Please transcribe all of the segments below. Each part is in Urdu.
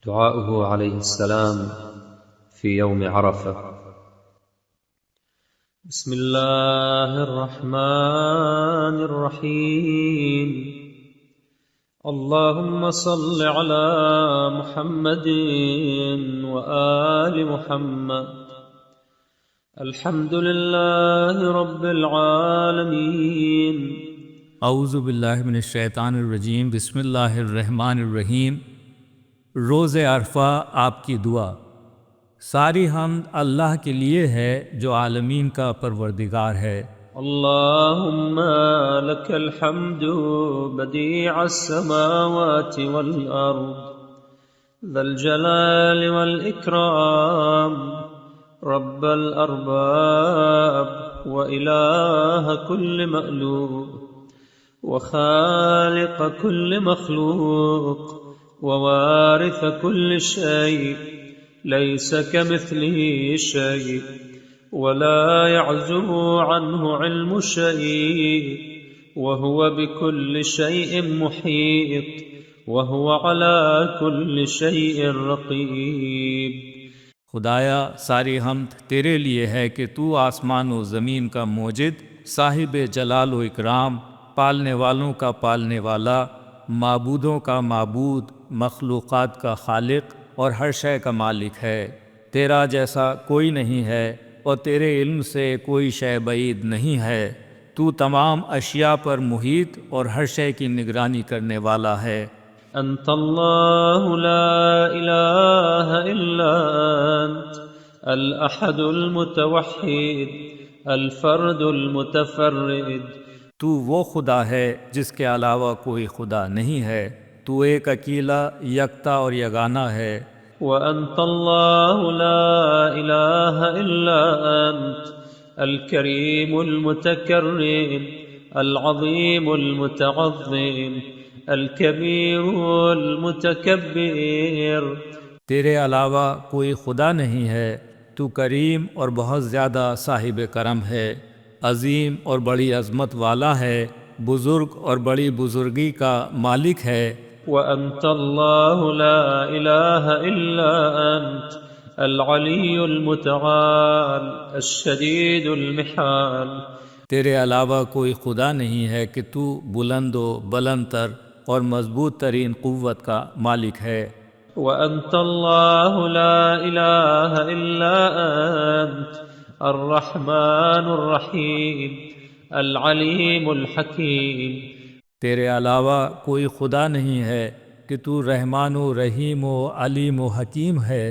دعاؤه عليه السلام في يوم عرفة. بسم الله الرحمن الرحيم. اللهم صل على محمد وآل محمد. الحمد لله رب العالمين. اعوذ باللہ من الشیطان الرجیم. بسم اللہ الرحمن الرحیم. روز عرفہ آپ کی دعا. ساری حمد اللہ کے لیے ہے جو عالمین کا پروردگار ہے. اللهم لك الحمد بديع السماوات والأرض ذا الجلال والإكرام رب الأرباب وإله كل مألوف وخالق كل مخلوق ووارث كل شيء ليس كمثله شيء ولا يعزب عنه علم شيء وهو بكل شيء محيط وهو على كل شيء رقيب. خدایا ساری حمد تیرے لیے ہے کہ تو آسمان و زمین کا موجد، صاحب جلال و اکرام، پالنے والوں کا پالنے والا، معبودوں کا معبود، مخلوقات کا خالق اور ہر شے کا مالک ہے. تیرا جیسا کوئی نہیں ہے اور تیرے علم سے کوئی شے بعید نہیں ہے. تو تمام اشیاء پر محیط اور ہر شے کی نگرانی کرنے والا ہے. انت اللہ لا الہ الا انت الاحد المتوحد الفرد المتفرد. تو وہ خدا ہے جس کے علاوہ کوئی خدا نہیں ہے. تو ایک اکیلا، یکتا اور یگانہ ہے. وأنت الله لا إله إلا أنت الكريم المتكرم العظيم المتعظم الكبير المتكبر. تیرے علاوہ کوئی خدا نہیں ہے. تو کریم اور بہت زیادہ صاحب کرم ہے، عظیم اور بڑی عظمت والا ہے، بزرگ اور بڑی بزرگی کا مالک ہے. وأنت الله لا إله إلا أنت العلي المتعال الشديد المحال. تیرے علاوہ کوئی خدا نہیں ہے کہ تو بلند و بلند تر اور مضبوط ترین قوت کا مالک ہے. وأنت الله لا إله إلا أنت الرحمن الرحيم العليم الحكيم. تیرے علاوہ کوئی خدا نہیں ہے کہ تو رحمان و رحیم و علیم و حکیم ہے.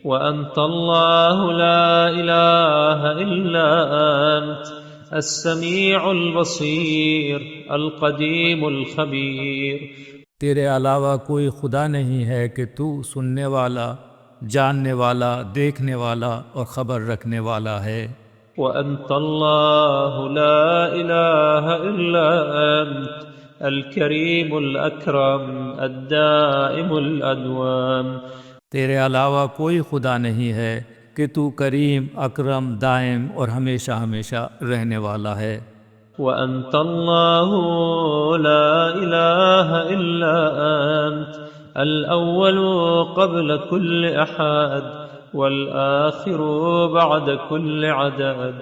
وأنت الله لا إله إلا أنت السميع البصير القديم الخبير. تیرے علاوہ کوئی خدا نہیں ہے کہ تو سننے والا، جاننے والا، دیکھنے والا اور خبر رکھنے والا ہے. وأنت الله لا إله إلا أنت الكريم الأكرم الدائم الأدوام. تیرے علاوہ کوئی خدا نہیں ہے کہ تو کریم، اکرم، دائم اور ہمیشہ ہمیشہ رہنے والا ہے. وأنت الله لا إله إلا أنت الأول قبل كل أحد والآخر بعد كل عدد.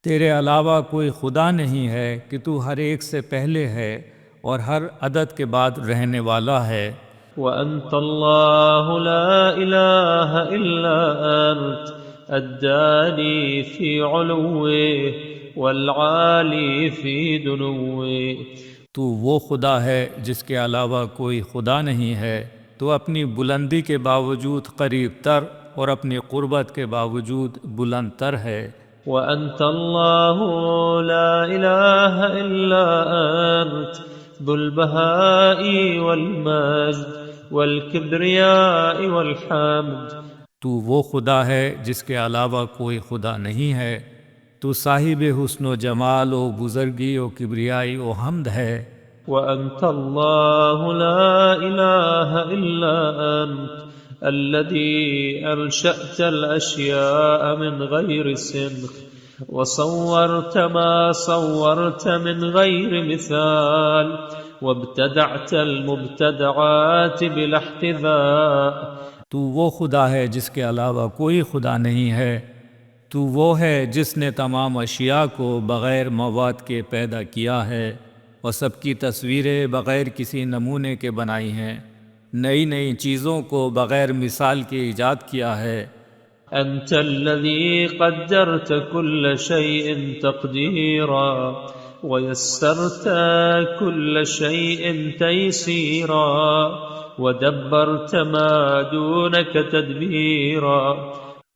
تیرے علاوہ کوئی خدا نہیں ہے کہ تو ہر ایک سے پہلے ہے اور ہر عدد کے بعد رہنے والا ہے. وأنت الله لا إله إلا أنت الداني في علوه والعالي في دنوه. تو وہ خدا ہے جس کے علاوہ کوئی خدا نہیں ہے. تو اپنی بلندی کے باوجود قریب تر اور اپنی قربت کے باوجود بلند تر ہے. وأنت الله لا إله إلا أنت ذو البهاء والمجد والكبرياء والحمد. تو وہ خدا ہے جس کے علاوہ کوئی خدا نہیں ہے. تو صاحب حسن و جمال و بزرگی و کبریائی و حمد ہے. وأنت الله لا إله إلا أنت الذي أنشأت الأشياء من غير سنخ وصورت ما صورت من غير مثال وابتدعت المبتدعات بلا احتذاء. تو وہ خدا ہے جس کے علاوہ کوئی خدا نہیں ہے، تو وہ ہے جس نے تمام اشیاء کو بغیر مواد کے پیدا کیا ہے اور سب کی تصویریں بغیر کسی نمونے کے بنائی ہیں، نئی نئی چیزوں کو بغیر مثال کے ایجاد کیا ہے. أنت الذي قدرت كل شيء تقديرا ويسرت كل شيء تيسيرا ودبرت ما دونك تدبيرا.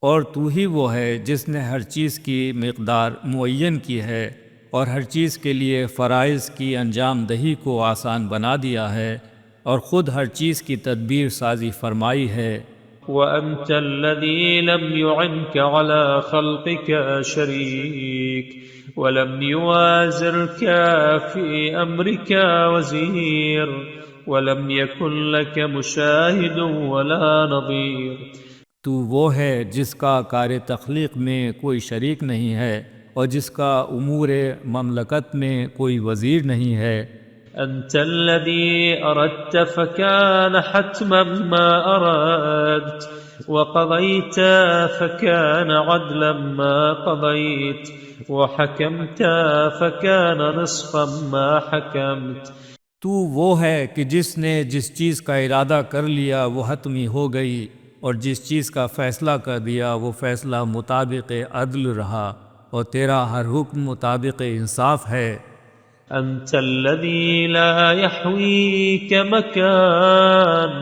اور تو ہی وہ ہے جس نے ہر چیز کی مقدار معین کی ہے اور ہر چیز کے لیے فرائض کی انجام دہی کو آسان بنا دیا ہے اور خود ہر چیز کی تدبیر سازی فرمائی ہے. وأنت الذي لم يعنك على خلقك شريك ولم يوازرك في أمرك وزير ولم يكن لك مشاهد ولا نظير. تو وہ ہے جس کا کار تخلیق میں کوئی شریک نہیں ہے اور جس کا امور مملکت میں کوئی وزیر نہیں ہے. أنت الذي أردت فكان حتما ما أردت وقضيت فكان عدلا ما قضيت وحكمت فكان نصفا ما حكمت. تو وہ ہے کہ جس نے جس چیز کا ارادہ کر لیا وہ حتمی ہو گئی اور جس چیز کا فیصلہ کر دیا وہ فیصلہ مطابق عدل رہا اور تیرا ہر حکم مطابق انصاف ہے. أنت الذي لا يحويك مكان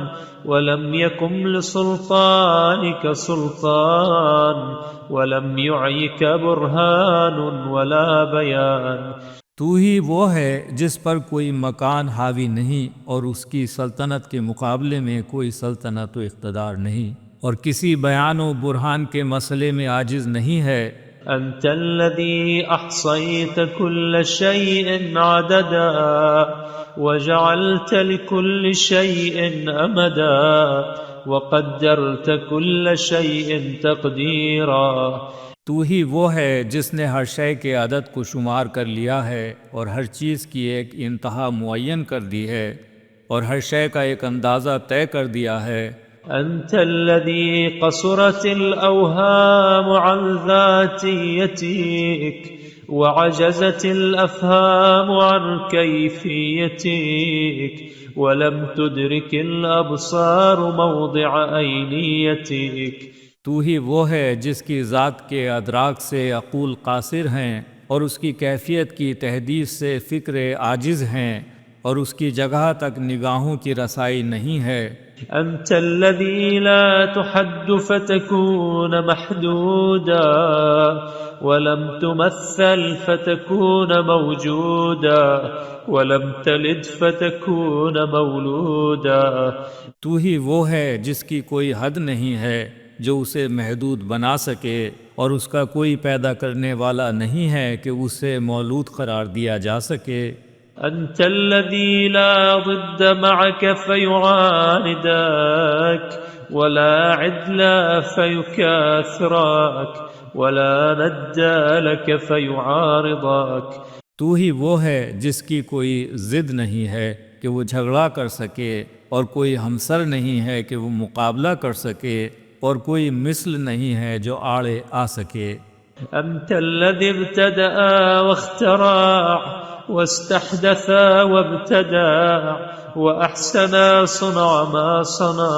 ولم يكن لسلطانك سلطان ولم يعيك برهان ولا بيان. تو ہی وہ ہے جس پر کوئی مکان حاوی نہیں اور اس کی سلطنت کے مقابلے میں کوئی سلطنت و اقتدار نہیں اور کسی بیان و برہان کے مسئلے میں عاجز نہیں ہے. أنت الذي أحصيت كل شيء عددا وجعلت لكل شيء أمدا وقدرت كل شيء تقديرا. تو ہی وہ ہے جس نے ہر شے کے عدد کو شمار کر لیا ہے اور ہر چیز کی ایک انتہا معین کر دی ہے اور ہر شے کا ایک اندازہ طے کر دیا ہے. أنت الذي قصرت الأوهام عن ذاتيتك وعجزت الأفهام عن كيفيتك ولم تدرك الأبصار موضع أينيتك. تو ہی وہ ہے جس کی ذات کے ادراک سے عقول قاصر ہیں اور اس کی کیفیت کی تحدیث سے فکر عاجز ہیں اور اس کی جگہ تک نگاہوں کی رسائی نہیں ہے. أنت الذي لا تحد فتكون محدودا ولم تمثل فتكون موجودا ولم تلد فتكون مولودا. تو ہی وہ ہے جس کی کوئی حد نہیں ہے جو اسے محدود بنا سکے اور اس کا کوئی پیدا کرنے والا نہیں ہے کہ اسے مولود قرار دیا جا سکے. أنت الذي لا ضد معك فيعاندك ولا عدل فيكاثرك ولا ند لك فيعارضك. تو ہی وہ ہے جس کی کوئی ضد نہیں ہے کہ وہ جھگڑا کر سکے اور کوئی ہمسر نہیں ہے کہ وہ مقابلہ کر سکے اور کوئی مثل نہیں ہے جو آڑے آ سکے. أنت الذي ابتدأ واخترع واستحدث وابتدع وأحسن صنع ما صنع.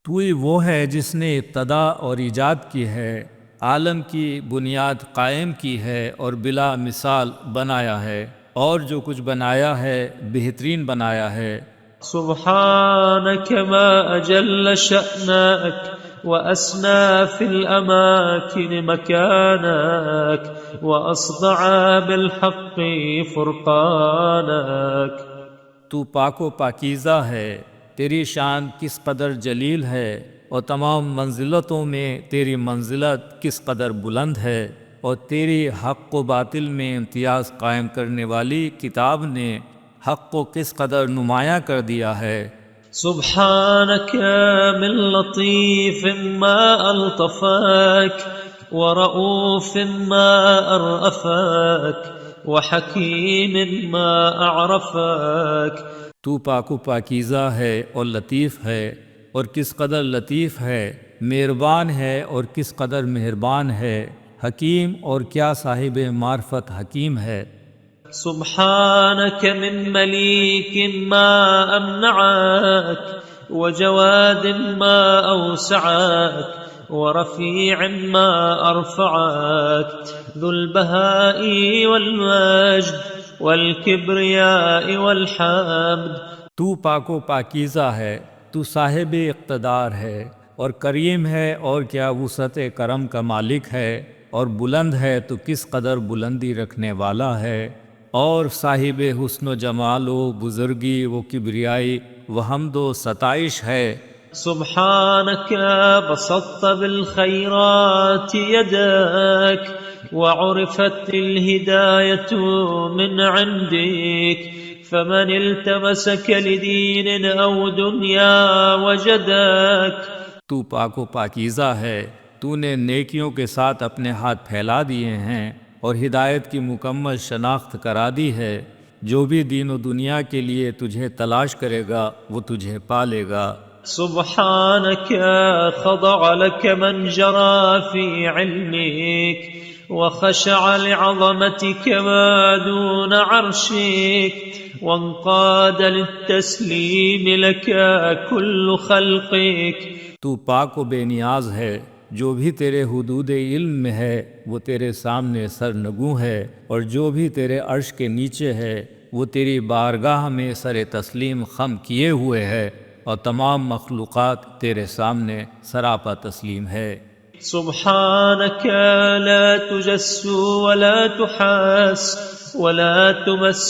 تو ہی وہ ہے جس نے ابتدا اور ایجاد کی ہے، عالم کی بنیاد قائم کی ہے اور بلا مثال بنایا ہے اور جو کچھ بنایا ہے بہترین بنایا ہے. سبحانك ما أجل شأنك وأسنى في الأماكن مكانك وأصدع بالحق فرقانك. تو پاک و پاکیزہ ہے، تیری شان کس قدر جلیل ہے اور تمام منزلتوں میں تیری منزلت کس قدر بلند ہے اور تیری حق و باطل میں امتیاز قائم کرنے والی کتاب نے حق کو کس قدر نمایاں کر دیا ہے. سبحانك من لطيف ما ألطفك ورؤوف ما أرأفك وحكيم ما أعرفك. تو پاک و پاکیزہ ہے اور لطیف ہے، اور کس قدر لطیف ہے، مہربان ہے اور کس قدر مہربان ہے، حکیم اور کیا صاحب معرفت حکیم ہے. سبحانك من مليك ما أمنعك وجواد ما أوسعك ورفيع ما أرفعك ذو البهاء والمجد والكبرياء والحمد. تو پاک و پاکیزہ ہے، تو صاحب اقتدار ہے اور کریم ہے اور کیا وسعت کرم کا مالک ہے، اور بلند ہے تو کس قدر بلندی رکھنے والا ہے، اور صاحب حسن و جمال و بزرگی و کبریائی و حمد و ستائش ہے. سبحانك بسطت بالخيرات يدك وعرفت الهداية من عندك فمن التمسك لدين أو دنيا وجدك. تو پاک و پاکیزہ ہے، تو نے نیکیوں کے ساتھ اپنے ہاتھ پھیلا دیے ہیں اور ہدایت کی مکمل شناخت کرا دی ہے. جو بھی دین و دنیا کے لیے تجھے تلاش کرے گا وہ تجھے پا لے گا. سبحانك خضع لك من جرى في علمك وخشع لعظمتك ما دون عرشك وانقاد للتسليم لك كل خلقك. تو پاک و بے نیاز ہے، جو بھی تیرے حدود علم میں ہے وہ تیرے سامنے سرنگوں ہے، اور جو بھی تیرے عرش کے نیچے ہے وہ تیری بارگاہ میں سر تسلیم خم کیے ہوئے ہے، اور تمام مخلوقات تیرے سامنے سراپا تسلیم ہے. سبحانك لا تجس ولا تحاس ولا تمس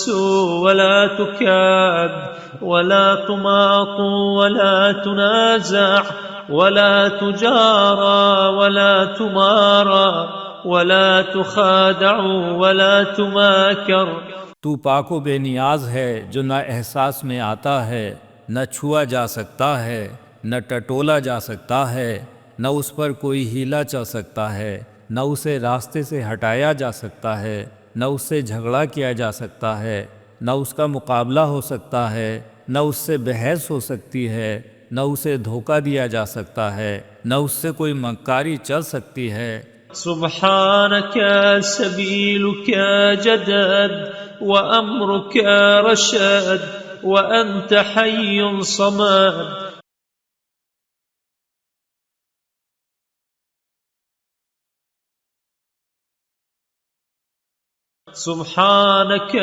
ولا تكاد ولا تماط ولا تنازع ولا تجارى ولا تمارى ولا تخادع ولا تماكر. تو پاک و بے نیاز ہے جو نہ احساس میں آتا ہے، نہ چھوا جا سکتا ہے، نہ ٹٹولا جا سکتا ہے، نہ اس پر کوئی ہیلا چل سکتا ہے، نہ اسے راستے سے ہٹایا جا سکتا ہے، نہ اس سے جھگڑا کیا جا سکتا ہے، نہ اس کا مقابلہ ہو سکتا ہے، نہ اس سے بحث ہو سکتی ہے، نہ اسے دھوکہ دیا جا سکتا ہے، نہ اس سے کوئی مکاری چل سکتی ہے. سبحانك سبيلك جدد وأمرك رشد وأنت حي صمد. سبحانك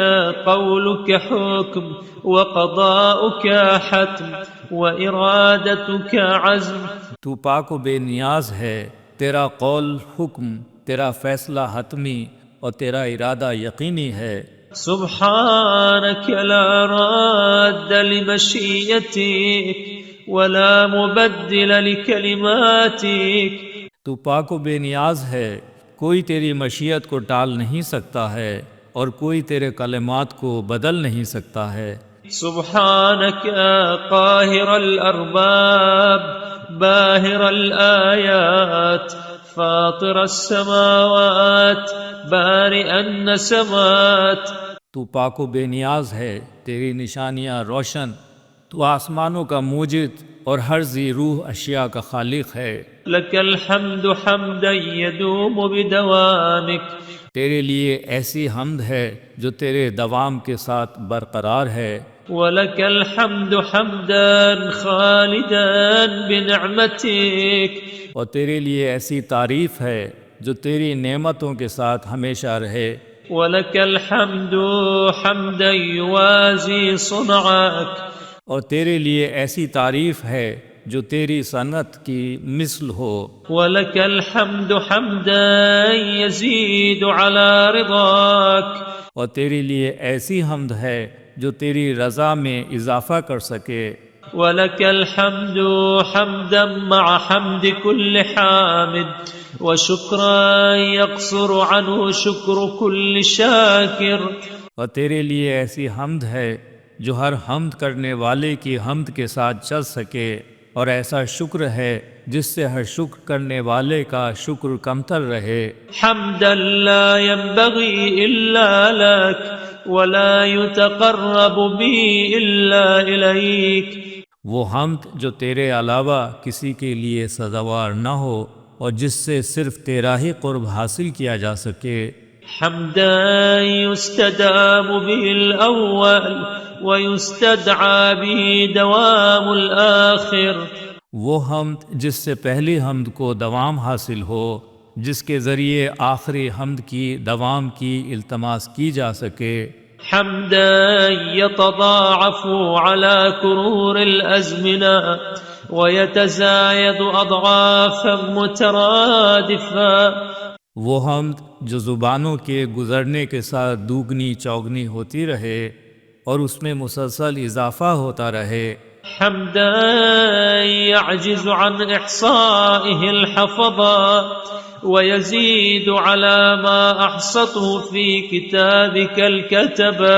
قولك حكم وقضاؤك حتم وإرادتك عزم. تو پاک و بے نیاز ہے، تیرا قول حکم، تیرا فیصلہ حتمی اور تیرا ارادہ یقینی ہے. سبحانك لا راد لمشيئتك ولا مبدل لكلماتك. تو پاک و بے نیاز ہے، کوئی تیری مشیت کو ٹال نہیں سکتا ہے اور کوئی تیرے کلمات کو بدل نہیں سکتا ہے. سبحانك قاهر الأرباب باهر الآيات فاطر السماوات بارئ النسمات. تو پاک و بے نیاز ہے، تیری نشانیاں روشن، تو آسمانوں کا موجد اور ہر ذی روح اشیاء کا خالق ہے. لك الحمد حمدا يدوم بدوامك. تیرے لیے ایسی حمد ہے جو تیرے دوام کے ساتھ برقرار ہے. ولك الحمد حمدا خالدا بنعمتك. اور تیرے لیے ایسی تعریف ہے جو تیری نعمتوں کے ساتھ ہمیشہ رہے. ولك الحمد حمدا يوازي صنعك. اور تیرے لیے ایسی تعریف ہے جو تیری صنعت کی مثل ہو. ولك الحمد حمدا يزيد على رضاك. اور تیرے لیے ایسی حمد ہے جو تیری رضا میں اضافہ کر سکے. ولك الحمد حمدا مع حمد كل حامد وشكرا يقصر عنه شكر كل شاكر. اور تیرے لیے ایسی حمد ہے جو ہر حمد کرنے والے کی حمد کے ساتھ چل سکے، اور ایسا شکر ہے جس سے ہر شکر کرنے والے کا شکر کمتر رہے۔ حمدا لا ينبغي إلا لك ولا يتقرب به إلا إليك، وہ حمد جو تیرے علاوہ کسی کے لیے سزاوار نہ ہو اور جس سے صرف تیرا ہی قرب حاصل کیا جا سکے۔ حمدا يستدام به الأول ويستدعى به دوام الآخر، وہ حمد جس سے پہلی حمد کو دوام حاصل ہو، جس کے ذریعے آخری حمد کی دوام کی التماس کی جا سکے۔ حمدا يتضاعف على كرور الأزمنة ويتزايد أضعافا مترادفة، وہ حمد جو زبانوں کے گزرنے کے ساتھ دوگنی چوگنی ہوتی رہے اور اس میں مسلسل اضافہ ہوتا رہے۔ حمدا يعجز عن إحصائه الحفظة ويزيد على ما أحصته في كتابك الكتبة،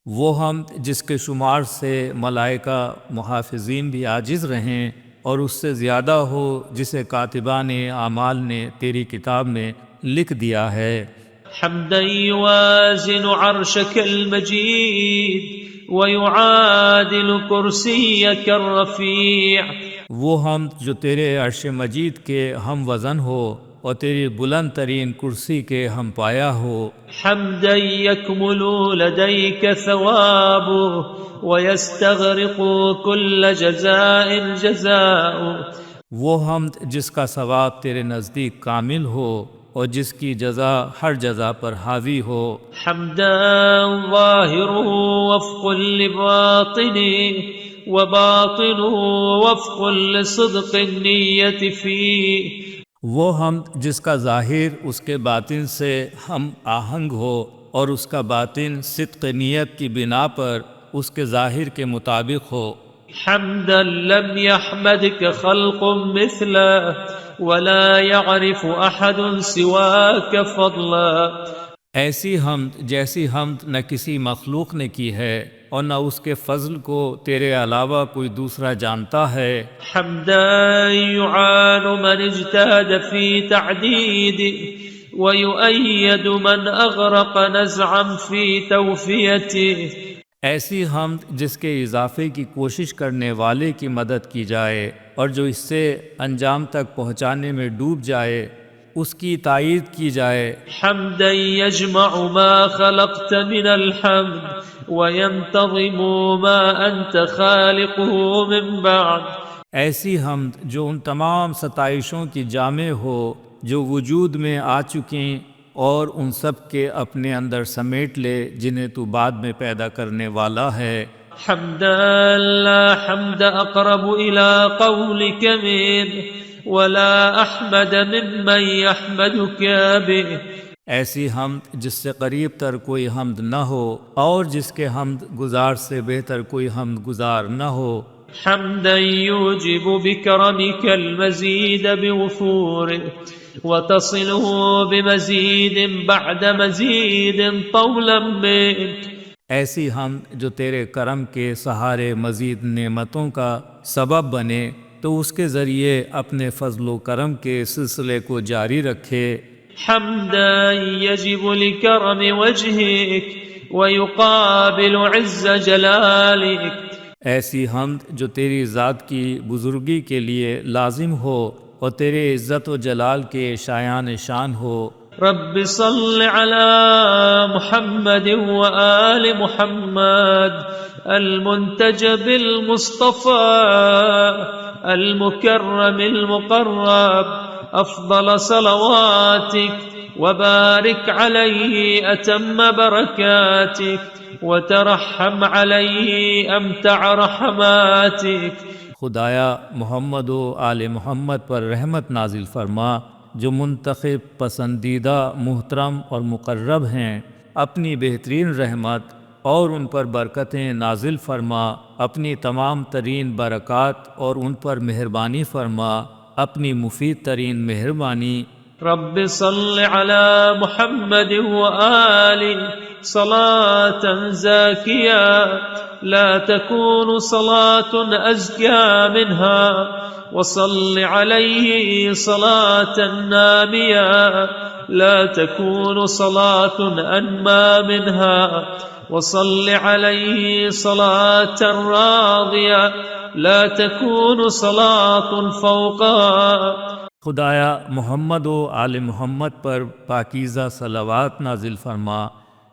وہ حمد جس کے شمار سے ملائکہ محافظین بھی عاجز رہیں اور اس سے زیادہ ہو جسے کاتبان اعمال نے تیری کتاب میں لکھ دیا ہے۔ حمدا يوازن عرشك المجيد ويعادل كرسيك الرفيع، وہ حمد جو تیرے عرش مجید کے ہم وزن ہو اور تیری بلند ترین کرسی کے ہم پایا ہو۔ حمدا يكمل لديك ثوابه ويستغرق كل جزاء جزاؤه، وہ حمد جس کا ثواب تیرے نزدیک کامل ہو اور جس کی جزا ہر جزا پر حاوی ہو۔ حمدا ظاهره وفق لباطنه وباطنه وفق لصدق النية فيه، وہ حمد جس کا ظاہر اس کے باطن سے ہم آہنگ ہو اور اس کا باطن صدق نیت کی بنا پر اس کے ظاہر کے مطابق ہو۔ حمدا لم يحمدك خلق مثله ولا يعرف احد سواك فضلا، ایسی حمد جیسی حمد نہ کسی مخلوق نے کی ہے اور نہ اس کے فضل کو تیرے علاوہ کوئی دوسرا جانتا ہے۔ حمدا يعان من اجتهد في تعديده ويؤيد من اغرق نزعا في توفيته، ایسی حمد جس کے اضافے کی کوشش کرنے والے کی مدد کی جائے اور جو اس سے انجام تک پہنچانے میں ڈوب جائے اس کی تائید کی جائے۔ حمدا يجمع ما خلقت من الحمد وينتظم ما انت خالقه من بعد، ایسی حمد جو ان تمام ستائشوں کی جامع ہو جو وجود میں آ چکیں اور ان سب کے اپنے اندر سمیٹ لے جنہیں تو بعد میں پیدا کرنے والا ہے۔ حمدا لا حمد اقرب الى قولك منه ولا احمد ممن يحمدك به، ایسی حمد جس سے قریب تر کوئی حمد نہ ہو اور جس کے حمد گزار سے بہتر کوئی حمد گزار نہ ہو۔ حمدا يوجب بكرمك المزيد بوفوره وتصله بمزيد بعد مزيد طولا منك، ایسی حمد جو تیرے کرم کے سہارے مزید نعمتوں کا سبب بنے تو اس کے ذریعے اپنے فضل و کرم کے سلسلے کو جاری رکھے۔ حمدا يجب لكرم وجهك ويقابل عز جلالك، ایسی حمد جو تیری ذات کی بزرگی کے لیے لازم ہو اور تیرے عزت و جلال کے شایان شان ہو۔ رب صل على محمد وآل محمد المنتجب المصطفى المكرم المقرب أفضل صلواتك وبارك عليه أتم بركاتك وترحم عليه أمتع رحماتك۔ خدایا محمد و آل محمد پر رحمت نازل فرما جو منتخب، پسندیدہ، محترم اور مقرب ہیں، اپنی بہترین رحمت اور ان پر برکتیں نازل فرما، اپنی تمام ترین برکات اور ان پر مہربانی فرما، اپنی مفید ترین مہربانی۔ رب صل على محمد وآله صلاة زاكية لا تكون صلاة أزكى منها، وصل عليه صلاة نامية لا تكون صلاة أنمى منها، وصل عليه صلاة راضية لا تكون صلاة فوقها۔ خدایا محمد و آل محمد پر پاکیزہ صلوات نازل فرما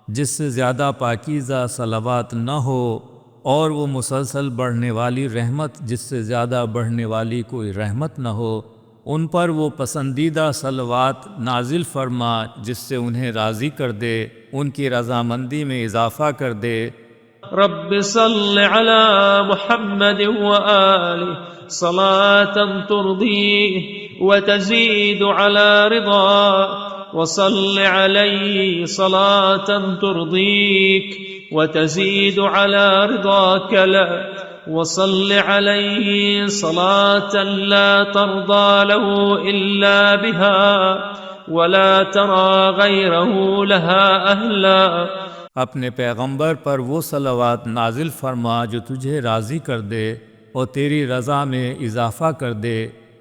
جس سے زیادہ پاکیزہ صلوات نہ ہو، اور وہ مسلسل بڑھنے والی رحمت جس سے زیادہ بڑھنے والی کوئی رحمت نہ ہو، ان پر وہ پسندیدہ صلوات نازل فرما جس سے انہیں راضی کر دے، ان کی رضامندی میں اضافہ کر دے۔ رب صل على محمد وآله صلاة ترضيه وتزيد على رضاه، وصل عليه صلاة ترضيك وتزيد على رضاك له، وصل عليه صلاة لا ترضى له إلا بها ولا ترى غيره لها أهلا۔ اپنے پیغمبر پر وہ صلوات نازل فرما جو تجھے راضی کر دے اور تیری رضا میں اضافہ کر دے،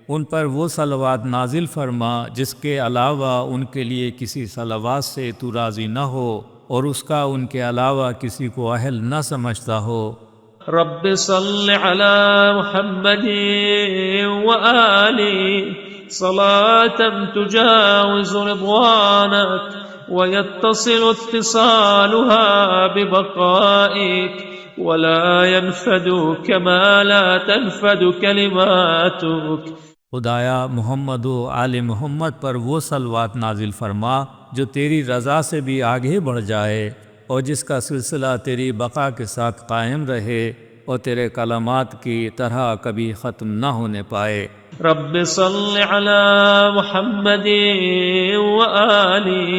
ان پر وہ صلوات نازل فرما جس کے علاوہ ان کے لیے کسی صلوات سے تو راضی نہ ہو اور اس کا ان کے علاوہ کسی کو اہل نہ سمجھتا ہو۔ رب صل على محمد وآله صلاة تجاوز رضوانك ويتصل اتصالها ببقائك ولا ينفد كما لا تنفد كلماتك۔ خدایا محمد و آل محمد پر وہ صلوات نازل فرما جو تیری رضا سے بھی آگے بڑھ جائے اور جس کا سلسلہ تیری بقا کے ساتھ قائم رہے اور تیرے کلمات کی طرح کبھی ختم نہ ہونے پائے۔ رب صل على محمد وآله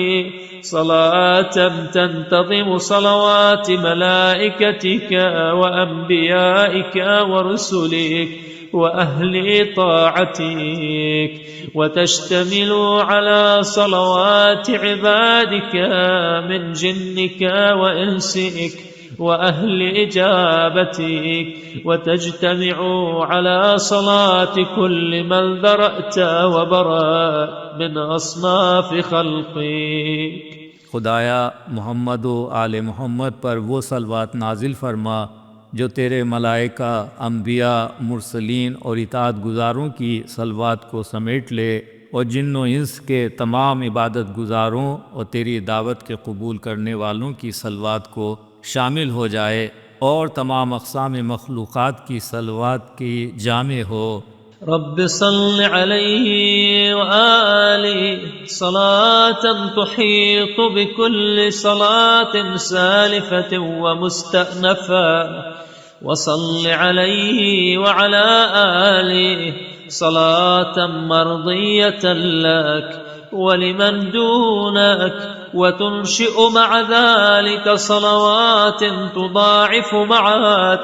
صلاة تنتظم صلوات ملائكتك وأنبيائك ورسلك وأهل طاعتك، وتشتمل على صلوات عبادك من جنك وإنسك وأهل إجابتك، وتجتمع على صلاة كل من ذرأت وبرأت من أصناف خلقك۔ خدایا محمد و آل محمد پر وہ صلوات نازل فرما جو تیرے ملائکہ، انبیاء، مرسلین اور اطاعت گزاروں کی صلوات کو سمیٹ لے، اور جن و انس کے تمام عبادت گزاروں اور تیری دعوت کے قبول کرنے والوں کی صلوات کو شامل ہو جائے، اور تمام اقسام مخلوقات کی صلوات کی جامع ہو۔ رب صل عليه وآله صلاة تحيط بكل صلاة سالفة ومستأنفة، وصل عليه وعلى آله صلاة مرضية لك ولمن دونك، وتنشئ مع ذلك صلوات تضاعف مع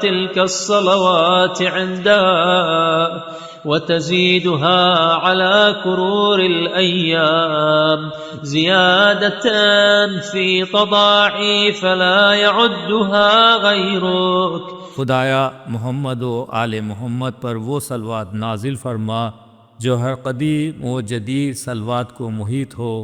تلك الصلوات عندها، وتزيدها على كرور الأيام زيادة في تضاعيف لا يعدها غيرك۔ خدایا محمد و آل محمد پر وہ صلوات نازل فرما جو ہر قدیم و جدید صلوات کو محیط ہو۔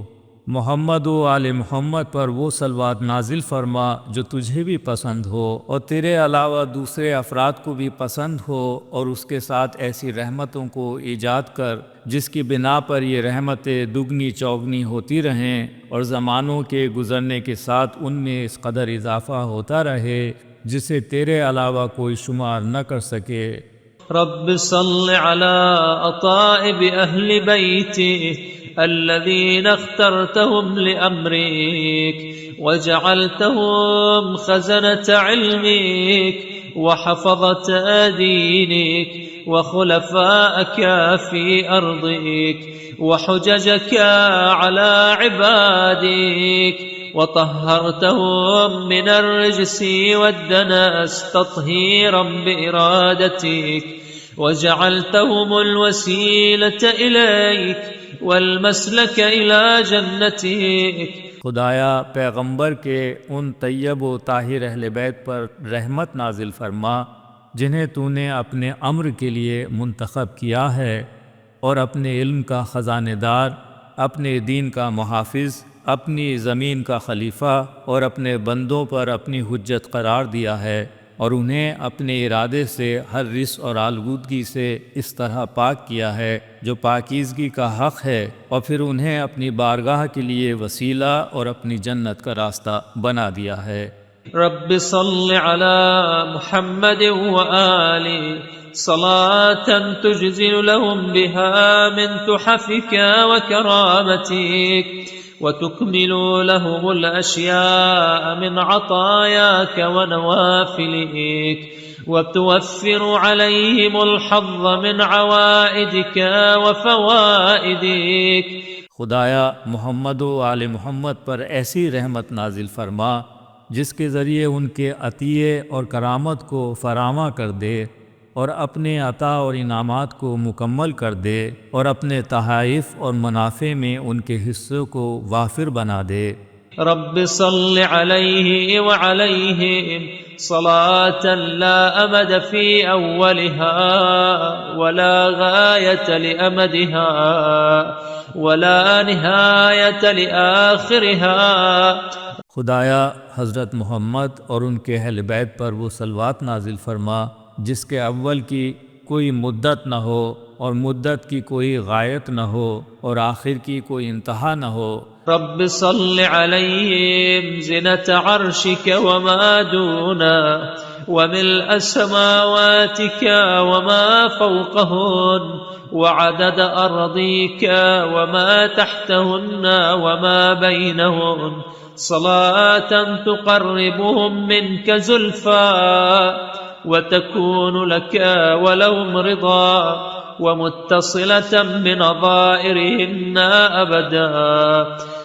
محمد و آل محمد پر وہ صلوات نازل فرما جو تجھے بھی پسند ہو اور تیرے علاوہ دوسرے افراد کو بھی پسند ہو، اور اس کے ساتھ ایسی رحمتوں کو ایجاد کر جس کی بنا پر یہ رحمتیں دگنی چوگنی ہوتی رہیں اور زمانوں کے گزرنے کے ساتھ ان میں اس قدر اضافہ ہوتا رہے جسے تیرے علاوہ کوئی شمار نہ کر سکے۔ رب صل على أطائب أهل بيته الذين اخترتهم لأمرك وجعلتهم خزنة علمك وحفظة دينك وخلفاءك في أرضك وحججك على عبادك، وطهرتهم من الرجس والدنس تطهيرا بإرادتك، وجعلتهم الوسيلة إليك والمسلك إلى جنتك، خدایا پیغمبر کے ان طیب و طاہر اہل بیت پر رحمت نازل فرما جنہیں تو نے اپنے امر کے لیے منتخب کیا ہے، اور اپنے علم کا خزانہ دار، اپنے دین کا محافظ، اپنی زمین کا خلیفہ، اور اپنے بندوں پر اپنی حجت قرار دیا ہے، اور انہیں اپنے ارادے سے ہر رس اور آلودگی سے اس طرح پاک کیا ہے جو پاکیزگی کا حق ہے، اور پھر انہیں اپنی بارگاہ کے لیے وسیلہ اور اپنی جنت کا راستہ بنا دیا ہے۔ رب صل على محمد وآله صلاة تجزل لهم بها من تحفك وكرامتك وتكمل لهم الأشياء من عطاياك ونوافلك وتوفر عليهم الحظ من عوائدك وفوائدك۔ خدایا محمد و آل محمد پر ایسی رحمت نازل فرما جس کے ذریعے ان کے عطیے اور کرامت کو فراواں کر دے، اور اپنے عطا اور انعامات کو مکمل کر دے، اور اپنے تحائف اور منافع میں ان کے حصوں کو وافر بنا دے۔ رب صل عليه وعليهم صلاة لا أمد في أولها ولا غاية لأمدها ولا نهاية لآخرها۔ خدایا حضرت محمد اور ان کے اہل بیت پر وہ صلوات نازل فرما جس کے اول کی کوئی مدت نہ ہو، اور مدت کی کوئی غایت نہ ہو، اور آخر کی کوئی انتہا نہ ہو۔ رب صل عليهم زنة عرشك وما دونا وملء سماواتك وما فوقهن وعدد أرضيك وما تحتهن وما بينهن صلاة تقربهم منك زلفى وتكون لك ولهم رضا ومتصلة بنظائرهن أبدا۔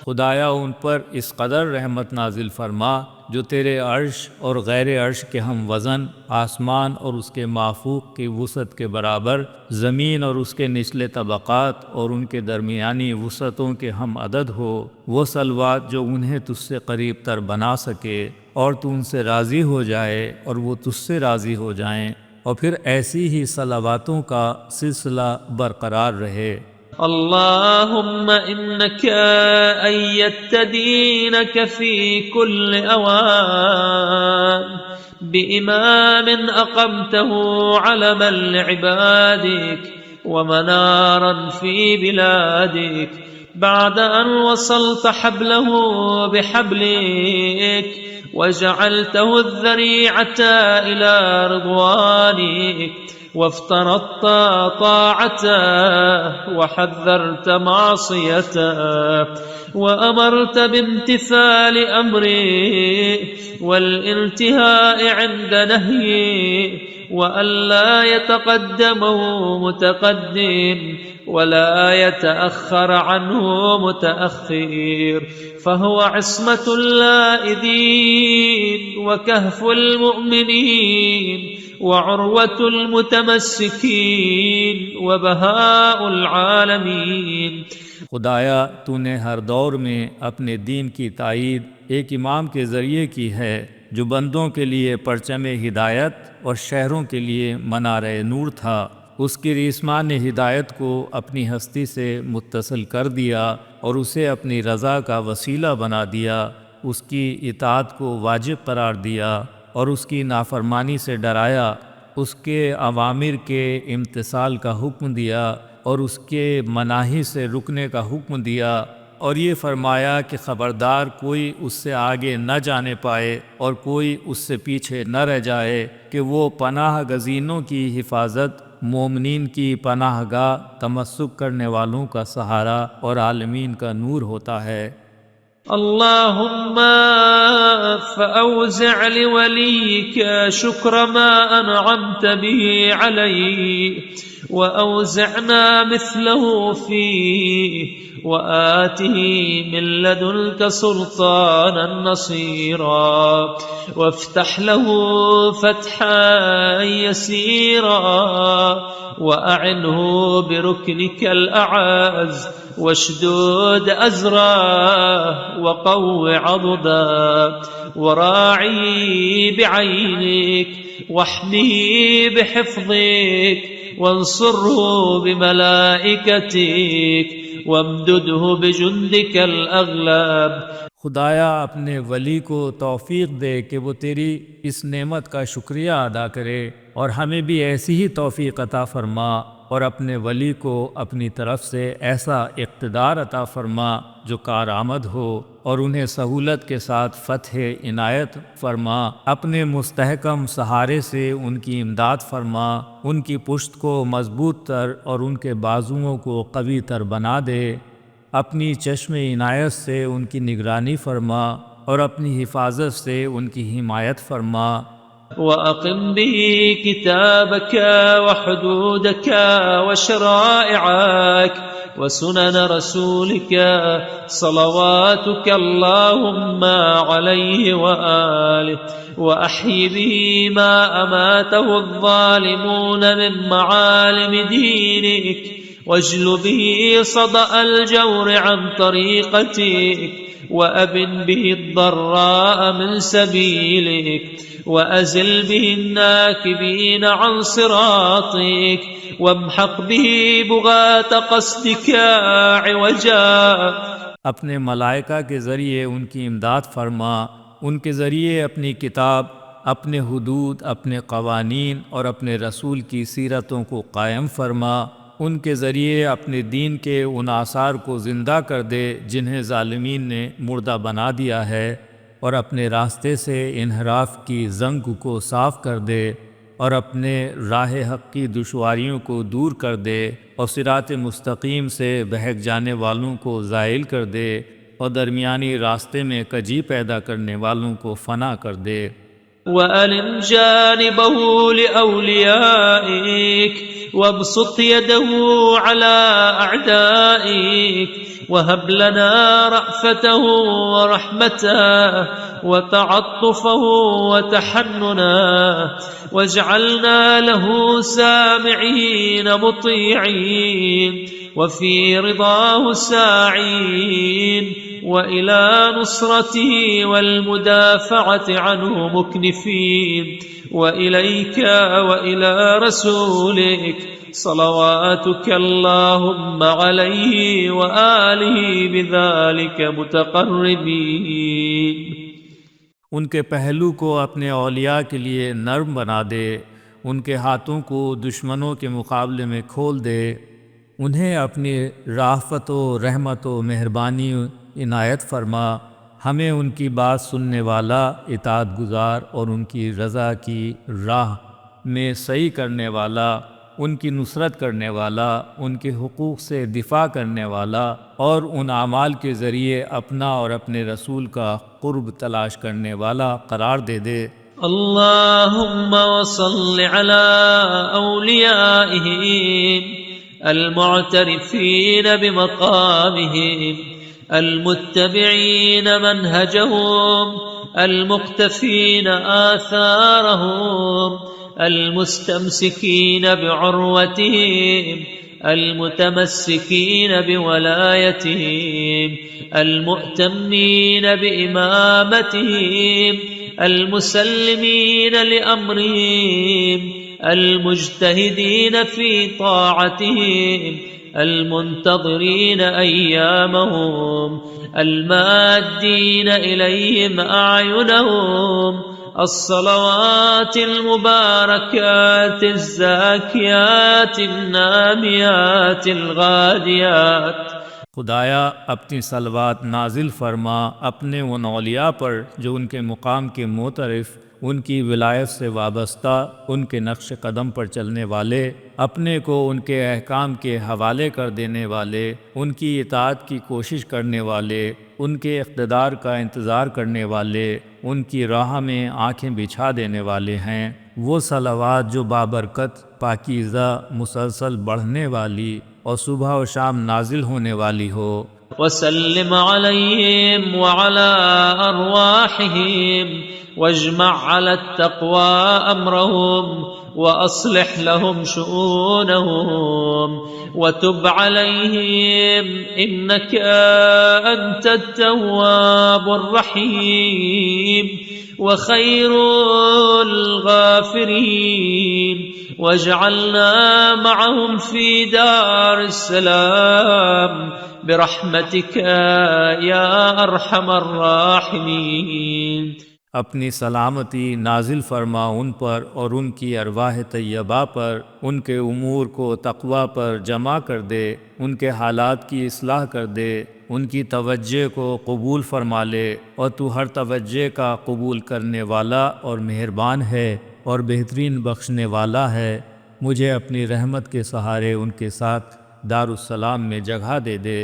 خدایا ان پر اس قدر رحمت نازل فرما جو تیرے عرش اور غیر عرش کے ہم وزن، آسمان اور اس کے مافوق کی وسعت کے برابر، زمین اور اس کے نچلے طبقات اور ان کے درمیانی وسعتوں کے ہم عدد ہو، وہ صلوات جو انہیں تجھ سے قریب تر بنا سکے، اور تو ان سے راضی ہو جائے اور وہ تجھ سے راضی ہو جائیں، اور پھر ایسی ہی صلواتوں کا سلسلہ برقرار رہے۔ اللهم إنك أيدت دينك في كل أوان بإمام أقمته علما لعبادك ومنارا في بلادك بعد أن وصلت حبله بحبلك وجعلته الذريعة إلى رضوانك وافترضت طاعته وحذرت معصيته وأمرت بامتثال أمره والانتهاء عند نهيه وألا يتقدمه متقدم ولا يتأخر عنه متأخر، فهو عصمة اللائذين وكهف المؤمنين وعروة المتمسكين وبهاء العالمين۔ خدایا تو نے ہر دور میں اپنے دین کی تائید ایک امام کے ذریعے کی ہے جو بندوں کے لیے پرچم ہدایت اور شہروں کے لیے منار نور تھا۔ اس کی ریسمان نے ہدایت کو اپنی ہستی سے متصل کر دیا اور اسے اپنی رضا کا وسیلہ بنا دیا، اس کی اطاعت کو واجب قرار دیا اور اس کی نافرمانی سے ڈرایا، اس کے اوامر کے امتثال کا حکم دیا اور اس کے مناہی سے رکنے کا حکم دیا، اور یہ فرمایا کہ خبردار کوئی اس سے آگے نہ جانے پائے اور کوئی اس سے پیچھے نہ رہ جائے، کہ وہ پناہ گزینوں کی حفاظت، مومنین کی پناہ گاہ، تمسک کرنے والوں کا سہارا اور عالمین کا نور ہوتا ہے۔ اللهم فأوزع لوليك شكر ما أنعمت به عليه وأوزعنا مثله فيه وآته من لدنك سلطانا نصيرا وافتح له فتحا يسيرا وأعنه بركنك الأعز واشدد أزراه وقو عضدا وراعي بعينك واحمه بحفظك وانصره بملائكتك وامدده بجندك الأغلب. خدایا اپنے ولی کو توفیق دے کہ وہ تیری اس نعمت کا شکریہ ادا کرے، اور ہمیں بھی ایسی ہی توفیق عطا فرما، اور اپنے ولی کو اپنی طرف سے ایسا اقتدار عطا فرما جو کارآمد ہو، اور انہیں سہولت کے ساتھ فتح عنایت فرما. اپنے مستحکم سہارے سے ان کی امداد فرما، ان کی پشت کو مضبوط تر اور ان کے بازوؤں کو قوی تر بنا دے. اپنی چشم عنایت سے ان کی نگرانی فرما، اور اپنی حفاظت سے ان کی حمایت فرما. وأقم به كتابك وحدودك وشرائعك وسنن رسولك صلواتك اللهم عليه وآله وأحي به ما أماته الظالمون من معالم دينك واجل به صدأ الجور عن طريقتك وأبن به الضراء من سبيلك وأزل به الناكبين عن صراطك وامحق به بغاة قصدك عوجا. اپنے ملائکہ کے ذریعے ان کی امداد فرما، ان کے ذریعے اپنی کتاب، اپنے حدود، اپنے قوانین اور اپنے رسول کی سیرتوں کو قائم فرما. ان کے ذریعے اپنے دین کے ان آثار کو زندہ کر دے جنہیں ظالمین نے مردہ بنا دیا ہے، اور اپنے راستے سے انحراف کی زنگ کو صاف کر دے، اور اپنے راہ حق کی دشواریوں کو دور کر دے، اور صراط مستقیم سے بہک جانے والوں کو زائل کر دے، اور درمیانی راستے میں کجی پیدا کرنے والوں کو فنا کر دے. وألم جانبه لأوليائك وابسط يده على أعدائك وهب لنا رأفته ورحمته وتعطفه وتحننا واجعلنا له سامعين مطيعين وفي رضاه ساعين وإلى نصرته والمدافعة عنه مكنفين وإليك وإلى رسولك صلواتك اللهم عليه وآله بذلك متقربين. ان کے پہلو کو اپنے اولیاء کے لیے نرم بنا دے، ان کے ہاتھوں کو دشمنوں کے مقابلے میں کھول دے، انہیں اپنی رافت و رحمت و مہربانی عنایت فرما. ہمیں ان کی بات سننے والا، اطاعت گزار اور ان کی رضا کی راہ میں سعی کرنے والا، ان کی نصرت کرنے والا، ان کے حقوق سے دفاع کرنے والا، اور ان اعمال کے ذریعے اپنا اور اپنے رسول کا قرب تلاش کرنے والا قرار دے دے. اللهم وصل على أوليائهم المعترفين بمقامهم المتبعين منهجهم المقتفين آثارهم المستمسكين بعروتهم المتمسكين بولايتهم المؤتمين بإمامتهم المسلمين لأمرهم المجتهدين في طاعتهم المنتظرين أيامهم المادين إليهم أعينهم الصلوات المباركات الزاكيات الناميات الغاديات. خدایا اپنی صلوات نازل فرما اپنے ان اولیاء پر جو ان کے مقام کے معترف، ان کی ولایت سے وابستہ، ان کے نقش قدم پر چلنے والے، اپنے کو ان کے احکام کے حوالے کر دینے والے، ان کی اطاعت کی کوشش کرنے والے، ان کے اقتدار کا انتظار کرنے والے، ان کی راہ میں آنکھیں بچھا دینے والے ہیں۔ وہ صلوات جو بابرکت، پاکیزہ، مسلسل بڑھنے والی اور صبح و شام نازل ہونے والی ہو۔ وسلم عليهم وعلى أرواحهم واجمع على التقوى أمرهم وأصلح لهم شؤونهم وتب عليهم إنك أنت التواب الرحيم وخير الغافرين واجعلنا معهم في دار السلام برحمتك يا ارحم الراحمین۔ اپنی سلامتی نازل فرما ان پر اور ان کی ارواح طیبہ پر، ان کے امور کو تقوی پر جمع کر دے، ان کے حالات کی اصلاح کر دے، ان کی توجہ کو قبول فرما لے، اور تو ہر توجہ کا قبول کرنے والا اور مہربان ہے اور بہترین بخشنے والا ہے۔ مجھے اپنی رحمت کے سہارے ان کے ساتھ دارالسلام میں جگہ دے دے،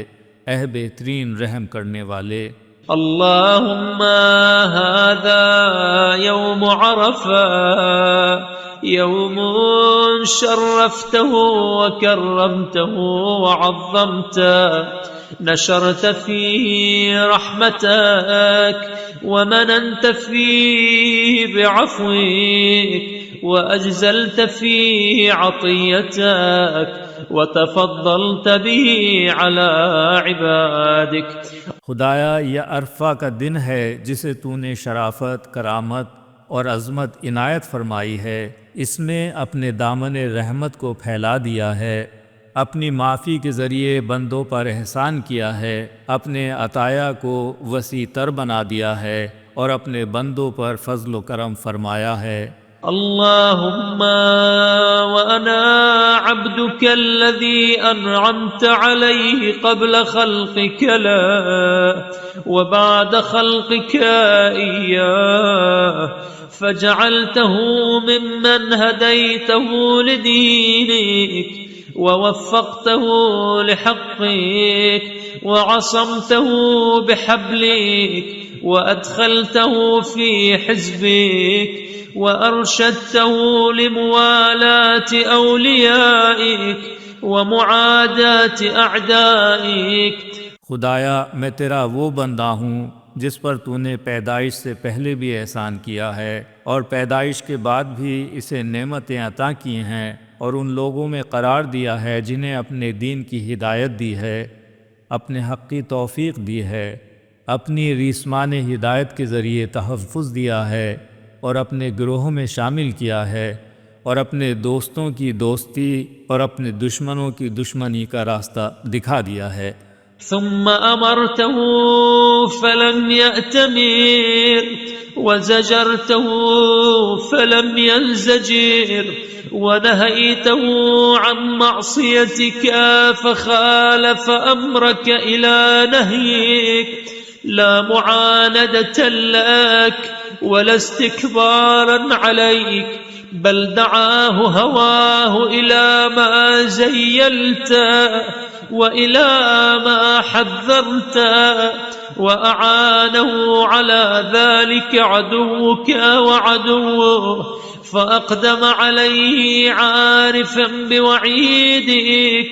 اے بہترین رحم کرنے والے۔ اللهم هذا يوم عرفة، يوم شرفته وكرمته وعظمته، نشرت فيه رحمتك ومننت فيه بعفوك وأجزلت فيه عطيتك وتفضلت به على عبادك۔ خدایا یہ عرفہ کا دن ہے جسے تو نے شرافت، کرامت اور عظمت عنایت فرمائی ہے، اس میں اپنے دامن رحمت کو پھیلا دیا ہے، اپنی معافی کے ذریعے بندوں پر احسان کیا ہے، اپنے عطایا کو وسیع تر بنا دیا ہے اور اپنے بندوں پر فضل و کرم فرمایا ہے۔ اللهم وأنا عبدك الذي أنعمت عليه قبل خلقك لا وبعد خلقك إياه، فجعلته ممن هديته لدينك ووفقته لحقك وعصمته بحبلك وأدخلته في حزبك وأرشدته لموالاة أوليائك ومعاداة أعدائك۔ خدایا میں تیرا وہ بندہ ہوں جس پر تو نے پیدائش سے پہلے بھی احسان کیا ہے اور پیدائش کے بعد بھی اسے نعمتیں عطا کی ہیں، اور ان لوگوں میں قرار دیا ہے جنہیں اپنے دین کی ہدایت دی ہے، اپنے حق کی توفیق دی ہے، اپنی ریسمان ہدایت کے ذریعے تحفظ دیا ہے، اور اپنے گروہوں میں شامل کیا ہے، اور اپنے دوستوں کی دوستی اور اپنے دشمنوں کی دشمنی کا راستہ دکھا دیا ہے۔ ثم أمرته فلم يأتمر وزجرته فلم ينزجر ونهيته عن معصيتك فخالف أمرك إلى نهيك، لا معاندة لك ولا استكبارا عليك، بل دعاه هواه إلى ما زيلت وإلى ما حذرت، وأعانه على ذلك عدوك وعدوه، فأقدم عليه عارفا بوعيدك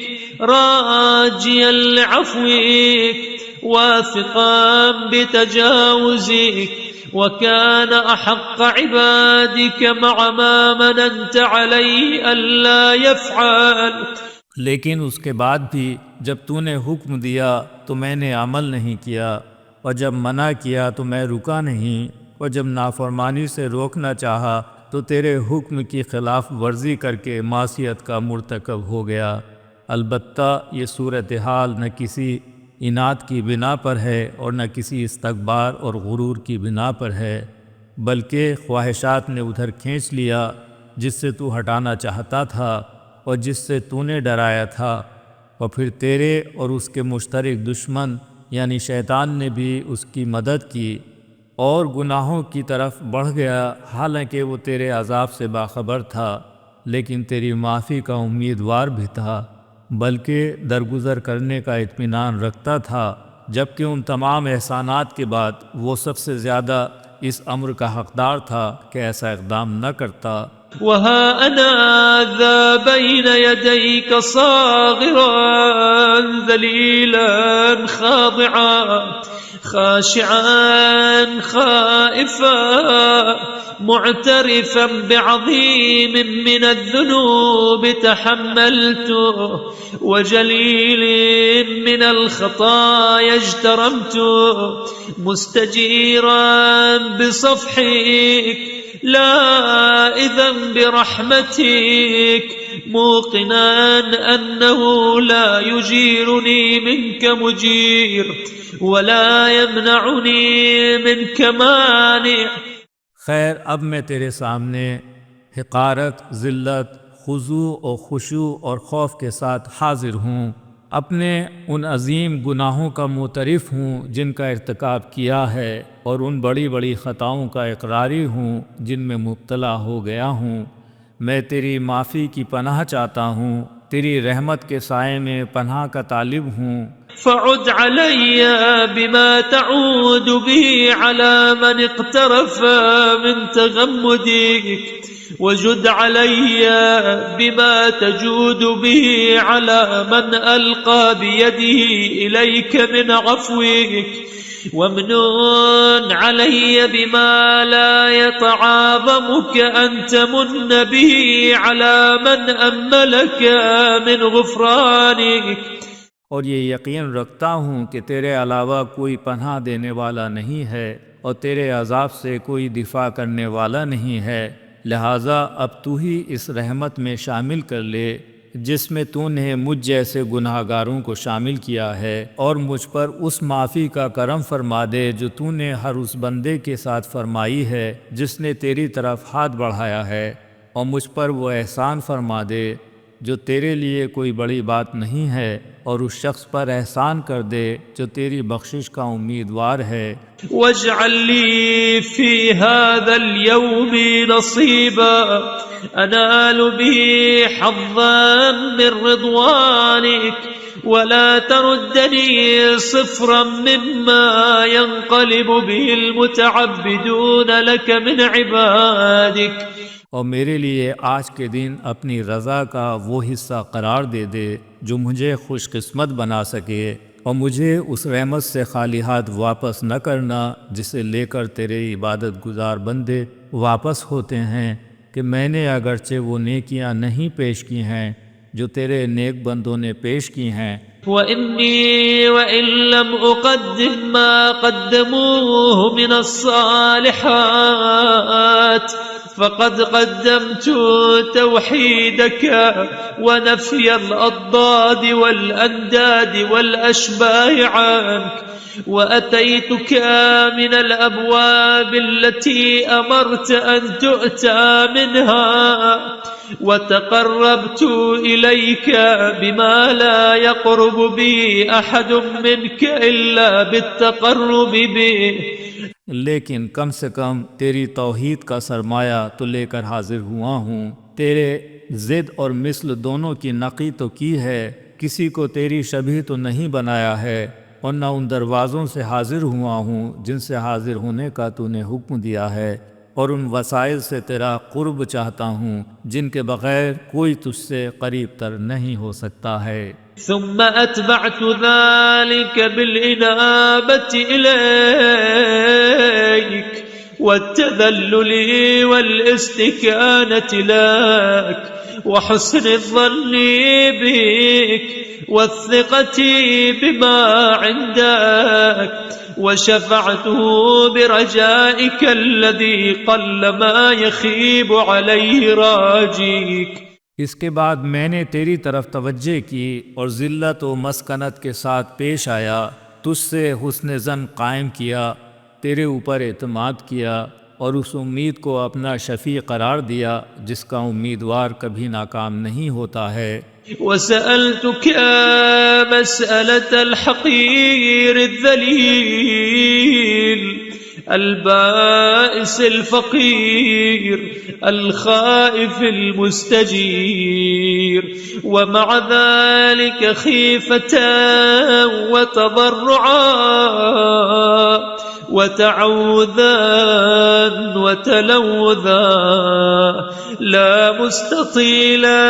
راجيا لعفوك واثقا بتجاوزك، وكان أحق عبادك مع ما مننت عليه ألا يفعل۔ لیکن اس کے بعد بھی جب تو نے حکم دیا تو میں نے عمل نہیں کیا، اور جب منع کیا تو میں رکا نہیں، اور جب نافرمانی سے روکنا چاہا تو تیرے حکم کی خلاف ورزی کر کے معصیت کا مرتکب ہو گیا۔ البتہ یہ صورتحال نہ کسی اناد کی بنا پر ہے اور نہ کسی استکبار اور غرور کی بنا پر ہے، بلکہ خواہشات نے ادھر کھینچ لیا جس سے تو ہٹانا چاہتا تھا اور جس سے تو نے ڈرایا تھا، اور پھر تیرے اور اس کے مشترک دشمن یعنی شیطان نے بھی اس کی مدد کی اور گناہوں کی طرف بڑھ گیا، حالانکہ وہ تیرے عذاب سے باخبر تھا، لیکن تیری معافی کا امیدوار بھی تھا، بلکہ درگزر کرنے کا اطمینان رکھتا تھا، جبکہ ان تمام احسانات کے بعد وہ سب سے زیادہ اس امر کا حقدار تھا کہ ایسا اقدام نہ کرتا۔ وها أنا ذا بين يديك صاغرا ذليلا خاضعا خاشعا خائفا معترفا بعظيم من الذنوب تحملته وجليل من الخطايا اجترمته مستجيرا بصفحك لا إذن برحمتك موقنا أنه لا يجيرني منك مجير ولا يمنعني منك مانع۔ خیر، اب میں تیرے سامنے حقارت، ذلت، خضوع و خشوع اور خوف کے ساتھ حاضر ہوں، اپنے ان عظیم گناہوں کا معترف ہوں جن کا ارتکاب کیا ہے، اور ان بڑی بڑی خطاؤں کا اقراری ہوں جن میں مبتلا ہو گیا ہوں۔ میں تیری معافی کی پناہ چاہتا ہوں، تیری رحمت کے سائے میں پناہ کا طالب ہوں۔ فعد علي بما تعود به على من اقترف من تغمدك وجد علي بما تجود به على من ألقى بيده إليك من عفوك وامنن علي بما لا يتعاظمك أن تمن به على من أملك من غفرانك۔ اور یہ یقین رکھتا ہوں کہ تیرے علاوہ کوئی پناہ دینے والا نہیں ہے اور تیرے عذاب سے کوئی دفاع کرنے والا نہیں ہے، لہٰذا اب تو ہی اس رحمت میں شامل کر لے جس میں تو نے مجھ جیسے گناہ گاروں کو شامل کیا ہے، اور مجھ پر اس معافی کا کرم فرما دے جو تو نے ہر اس بندے کے ساتھ فرمائی ہے جس نے تیری طرف ہاتھ بڑھایا ہے، اور مجھ پر وہ احسان فرما دے جو تیرے لیے کوئی بڑی بات نہیں ہے، اور اس شخص پر احسان کر دے جو تیری بخشش کا امیدوار ہے۔ واجعل لي في هذا اليوم نصيبا أنال به حظا من رضوانك ولا تردني صفرا مما ينقلب به المتعبدون لك من عبادك۔ اور میرے لیے آج کے دن اپنی رضا کا وہ حصہ قرار دے دے جو مجھے خوش قسمت بنا سکے، اور مجھے اس رحمت سے خالی ہاتھ واپس نہ کرنا جسے لے کر تیرے عبادت گزار بندے واپس ہوتے ہیں کہ میں نے اگرچہ وہ نیکیاں نہیں پیش کی ہیں جو تیرے نیک بندوں نے پیش کی ہیں۔ وإني وإن لم أقدم ما قدموه من الصالحات فقد قدمت توحيدك ونفي الأضداد والأنداد والأشباه عنك وأتيتك من الأبواب التي أمرت أن تؤتى منها وتقربت إليك بما لا يقرب به أحد منك إلا بالتقرب به۔ لیکن کم سے کم تیری توحید کا سرمایہ تو لے کر حاضر ہوا ہوں، تیرے ضد اور مثل دونوں کی نقی تو کی ہے، کسی کو تیری شبیہ تو نہیں بنایا ہے، اور نہ ان دروازوں سے حاضر ہوا ہوں جن سے حاضر ہونے کا تو نے حکم دیا ہے، اور ان وسائل سے تیرا قرب چاہتا ہوں جن کے بغیر کوئی تجھ سے قریب تر نہیں ہو سکتا ہے۔ ثم أتبعت ذلك بالإنابة إليك والتذلل والاستكانة لك وحسن الظن بك والثقة بما عندك وشفعته برجائك الذي قلما يخيب عليه راجيك۔ اس کے بعد میں نے تیری طرف توجہ کی اور ذلت و مسکنت کے ساتھ پیش آیا، تجھ سے حسن ظن قائم کیا، تیرے اوپر اعتماد کیا، اور اس امید کو اپنا شفیع قرار دیا جس کا امیدوار کبھی ناکام نہیں ہوتا ہے۔ وسألتك مسألة الحقير الذليل البائس الفقير الخائف المستجير ومع ذلك خيفة وتضرعا وتعوذا وتلوذا لا مستطيلا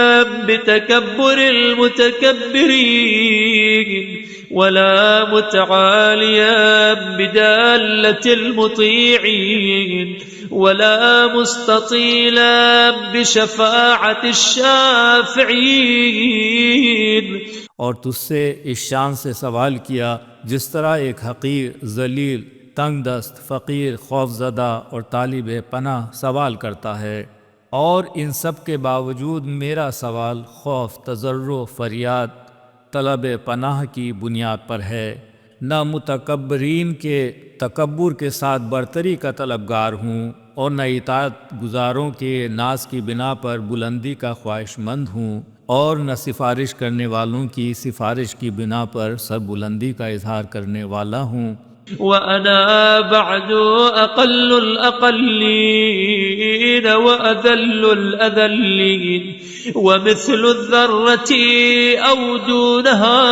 بتكبر المتكبرين ولا متعاليا بدالة المطيعين ولا مستطيلا بشفاعة الشافعين. اور تجھ سے اس شان سے سوال کیا جس طرح ایک حقیر، ذلیل، تنگ دست، فقیر، خوف زدہ اور طالب پناہ سوال کرتا ہے، اور ان سب کے باوجود میرا سوال خوف، تضرع، فریاد، طلب پناہ کی بنیاد پر ہے. نہ متکبرین کے تکبر کے ساتھ برتری کا طلبگار ہوں اور نہ اطاعت گزاروں کے ناز کی بنا پر بلندی کا خواہش مند ہوں اور نہ سفارش کرنے والوں کی سفارش کی بنا پر سر بلندی کا اظہار کرنے والا ہوں. وأنا بعد أقل الأقلين وأذل الأذلين ومثل الذرة أو دونها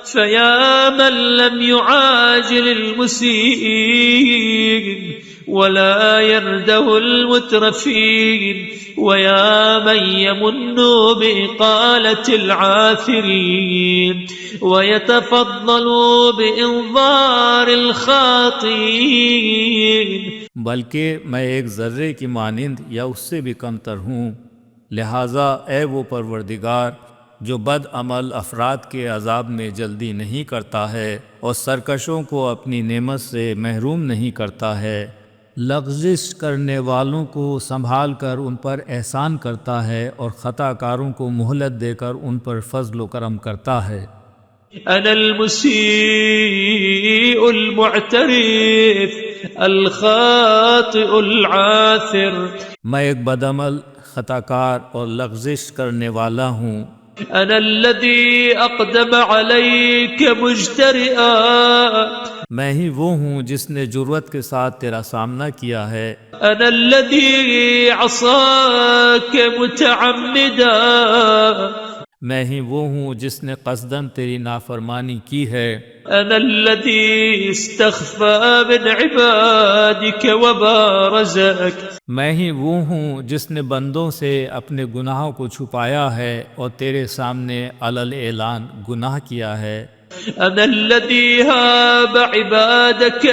فيا من لم يعاجل المسيئين ولا يرده المترفين ويا من يمن بإقالة العاثرين ويتفضل بإنظار الخاطئين. بلکہ میں ایک ذرے کی مانند یا اس سے بھی کمتر ہوں، لہٰذا اے وہ پروردگار جو بد عمل افراد کے عذاب میں جلدی نہیں کرتا ہے اور سرکشوں کو اپنی نعمت سے محروم نہیں کرتا ہے، لغزش کرنے والوں کو سنبھال کر ان پر احسان کرتا ہے اور خطا کاروں کو مہلت دے کر ان پر فضل و کرم کرتا ہے. أنا المسيء المعترف الخاطئ العاثر. میں ایک بدعمل، خطا کار اور لغزش کرنے والا ہوں. أنا الذي أقدم عليك مجترئا. میں ہی وہ ہوں جس نے جرأت کے ساتھ تیرا سامنا کیا ہے. أنا الذي عصاك متعمدا. میں ہی وہ ہوں جس نے قصداً تیری نافرمانی کی ہے. أنا الذي استخفى من عبادك وبارزك. میں ہی وہ ہوں جس نے بندوں سے اپنے گناہوں کو چھپایا ہے اور تیرے سامنے علل اعلان گناہ کیا ہے. أنا الذي هاب عبادك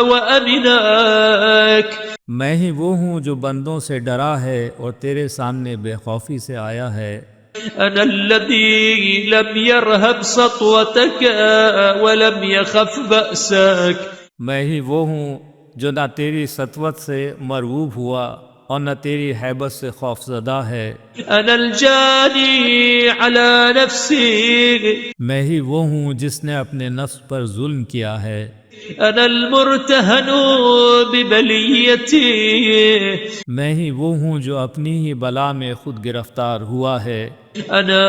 وأمناك. میں ہی وہ ہوں جو بندوں سے ڈرا ہے اور تیرے سامنے بے خوفی سے آیا ہے. أنا الذي لم يرهب سطوتك ولم يخف بأسك. میں ہی وہ ہوں جو نہ تیری سطوت سے مرعوب ہوا اور نہ تیری ہیبت سے خوف زدہ ہے. أنا الجاني على نفسي. میں ہی وہ ہوں جس نے اپنے نفس پر ظلم کیا ہے. أنا المرتهن ببليتي. میں ہی وہ ہوں جو اپنی ہی بلا میں خود گرفتار ہوا ہے. أنا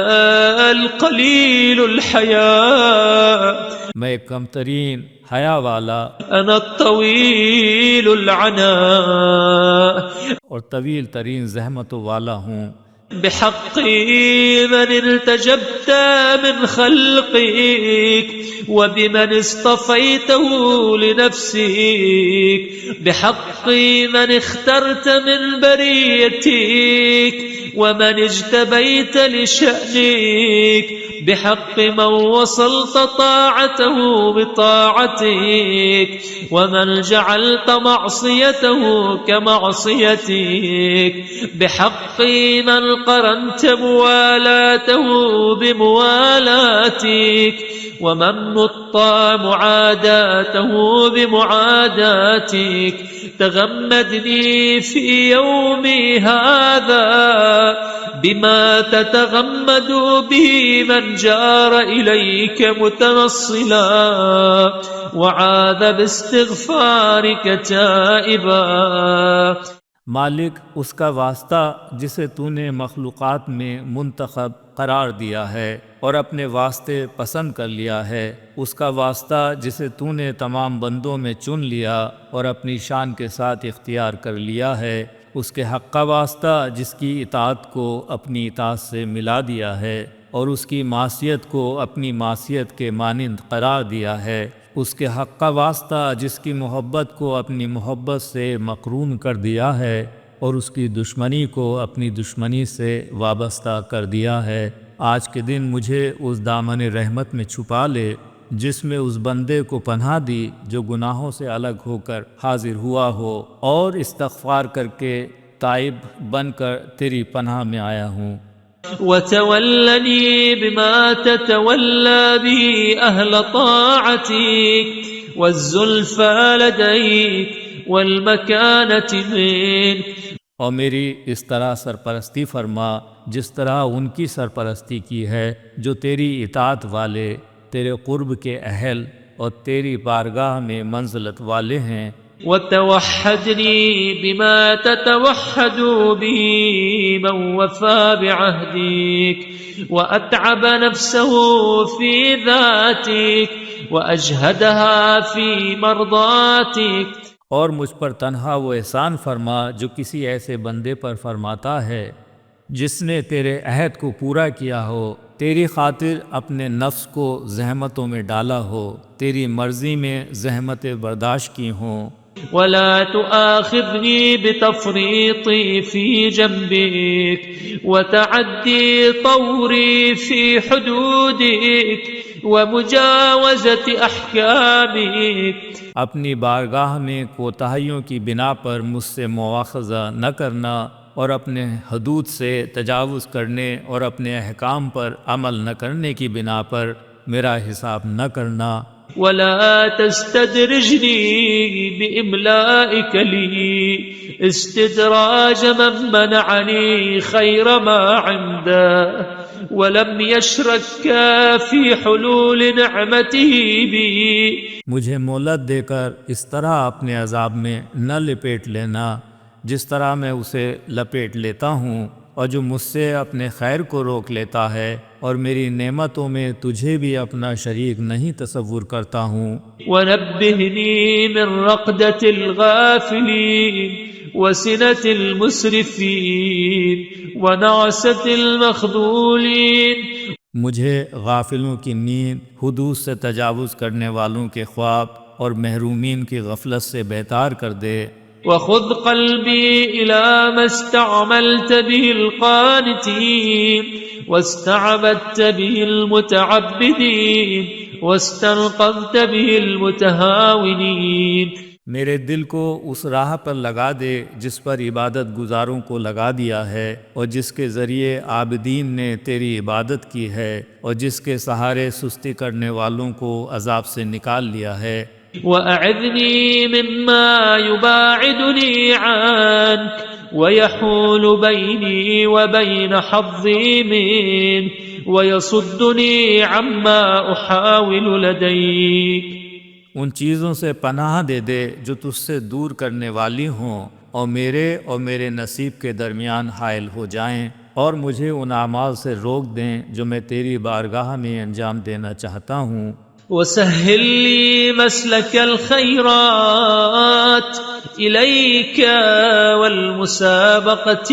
القليل الحياء. میں ایک کم ترین حیا والا أنا الطويل العناء. اور طویل ترین زحمتوں والا ہوں. بحق من التجبت من خلقك وبمن اصطفيته لنفسك بحق من اخترت من بريتك ومن اجتبيت لشأنك بحق من وصلت طاعته بطاعتك ومن جعلت معصيته كمعصيتك بحق من قرنت موالاته بموالاتك ومن نطى معاداته بمعاداتك. تغمدني في يومي هذا بما تتغمد به من جار إليك متنصلا وعاذ باستغفارك تائبا. مالک اس کا واسطہ جسے تو نے مخلوقات میں منتخب قرار دیا ہے اور اپنے واسطے پسند کر لیا ہے، اس کا واسطہ جسے تو نے تمام بندوں میں چن لیا اور اپنی شان کے ساتھ اختیار کر لیا ہے، اس کے حق کا واسطہ جس کی اطاعت کو اپنی اطاعت سے ملا دیا ہے اور اس کی معصیت کو اپنی معصیت کے مانند قرار دیا ہے، اس کے حق کا واسطہ جس کی محبت کو اپنی محبت سے مقرون کر دیا ہے اور اس کی دشمنی کو اپنی دشمنی سے وابستہ کر دیا ہے، آج کے دن مجھے اس دامن رحمت میں چھپا لے جس میں اس بندے کو پناہ دی جو گناہوں سے الگ ہو کر حاضر ہوا ہو اور استغفار کر کے تائب بن کر تیری پناہ میں آیا ہوں۔ وتولني بما تتولى به أهل طاعتك والزلفى لديك والمكانة منك، اور میری اس طرح سرپرستی فرما جس طرح ان کی سرپرستی کی ہے جو تیری اطاعت والے، تیرے قرب کے اہل اور تیری بارگاہ میں منزلت والے ہیں۔ وتوحدني بما تتوحد به من وفى بعهدك وأتعب نفسه في ذاتك وأجهدها في مرضاتك، اور مجھ پر تنہا وہ احسان فرما جو کسی ایسے بندے پر فرماتا ہے جس نے تیرے عہد کو پورا کیا ہو، تیری خاطر اپنے نفس کو زحمتوں میں ڈالا ہو، تیری مرضی میں زحمتیں برداشت کی ہوں۔ ولا تؤاخذني بتفريطي في جنبك وتعدي طوري في حدودك ومجاوزة أحكامك، اپنی بارگاہ میں کوتاہیوں کی بنا پر مجھ سے مواخذہ نہ کرنا اور اپنے حدود سے تجاوز کرنے اور اپنے احکام پر عمل نہ کرنے کی بنا پر میرا حساب نہ کرنا۔ ولا تستدرجني بإملائك لي استدراج من منعني خير ما عنده ولم يشرك في حلول نعمته بي، مجھے مہلت دے کر اس طرح اپنے عذاب میں نہ لپیٹ لینا جس طرح میں اسے لپیٹ لیتا ہوں، اور جو مجھ سے اپنے خیر کو روک لیتا ہے اور میری نعمتوں میں تجھے بھی اپنا شریک نہیں تصور کرتا ہوں۔ ونبهني من رقدة الغافلين وسنة المسرفين ونعسة المخذولين، مجھے غافلوں کی نیند، حدود سے تجاوز کرنے والوں کے خواب اور محرومین کی غفلت سے بیدار کر دے۔ وخذ قلبي إلى ما استعملت به القانتين واستعبدت به المتعبدين واستنقذت به المتهاونين، میرے دل کو اس راہ پر لگا دے جس پر عبادت گزاروں کو لگا دیا ہے اور جس کے ذریعے عابدین نے تیری عبادت کی ہے اور جس کے سہارے سستی کرنے والوں کو عذاب سے نکال لیا ہے۔ وأعذني مما يباعدني عنك ويحول بيني وبين حظي منك ويصدني عما أحاول لديك، ان چیزوں سے پناہ دے دے جو تجھ سے دور کرنے والی ہوں اور میرے نصیب کے درمیان حائل ہو جائیں، اور مجھے ان اعمال سے روک دیں جو میں تیری بارگاہ میں انجام دینا چاہتا ہوں۔ وسهل لي مسلك الخيرات إليك والمسابقة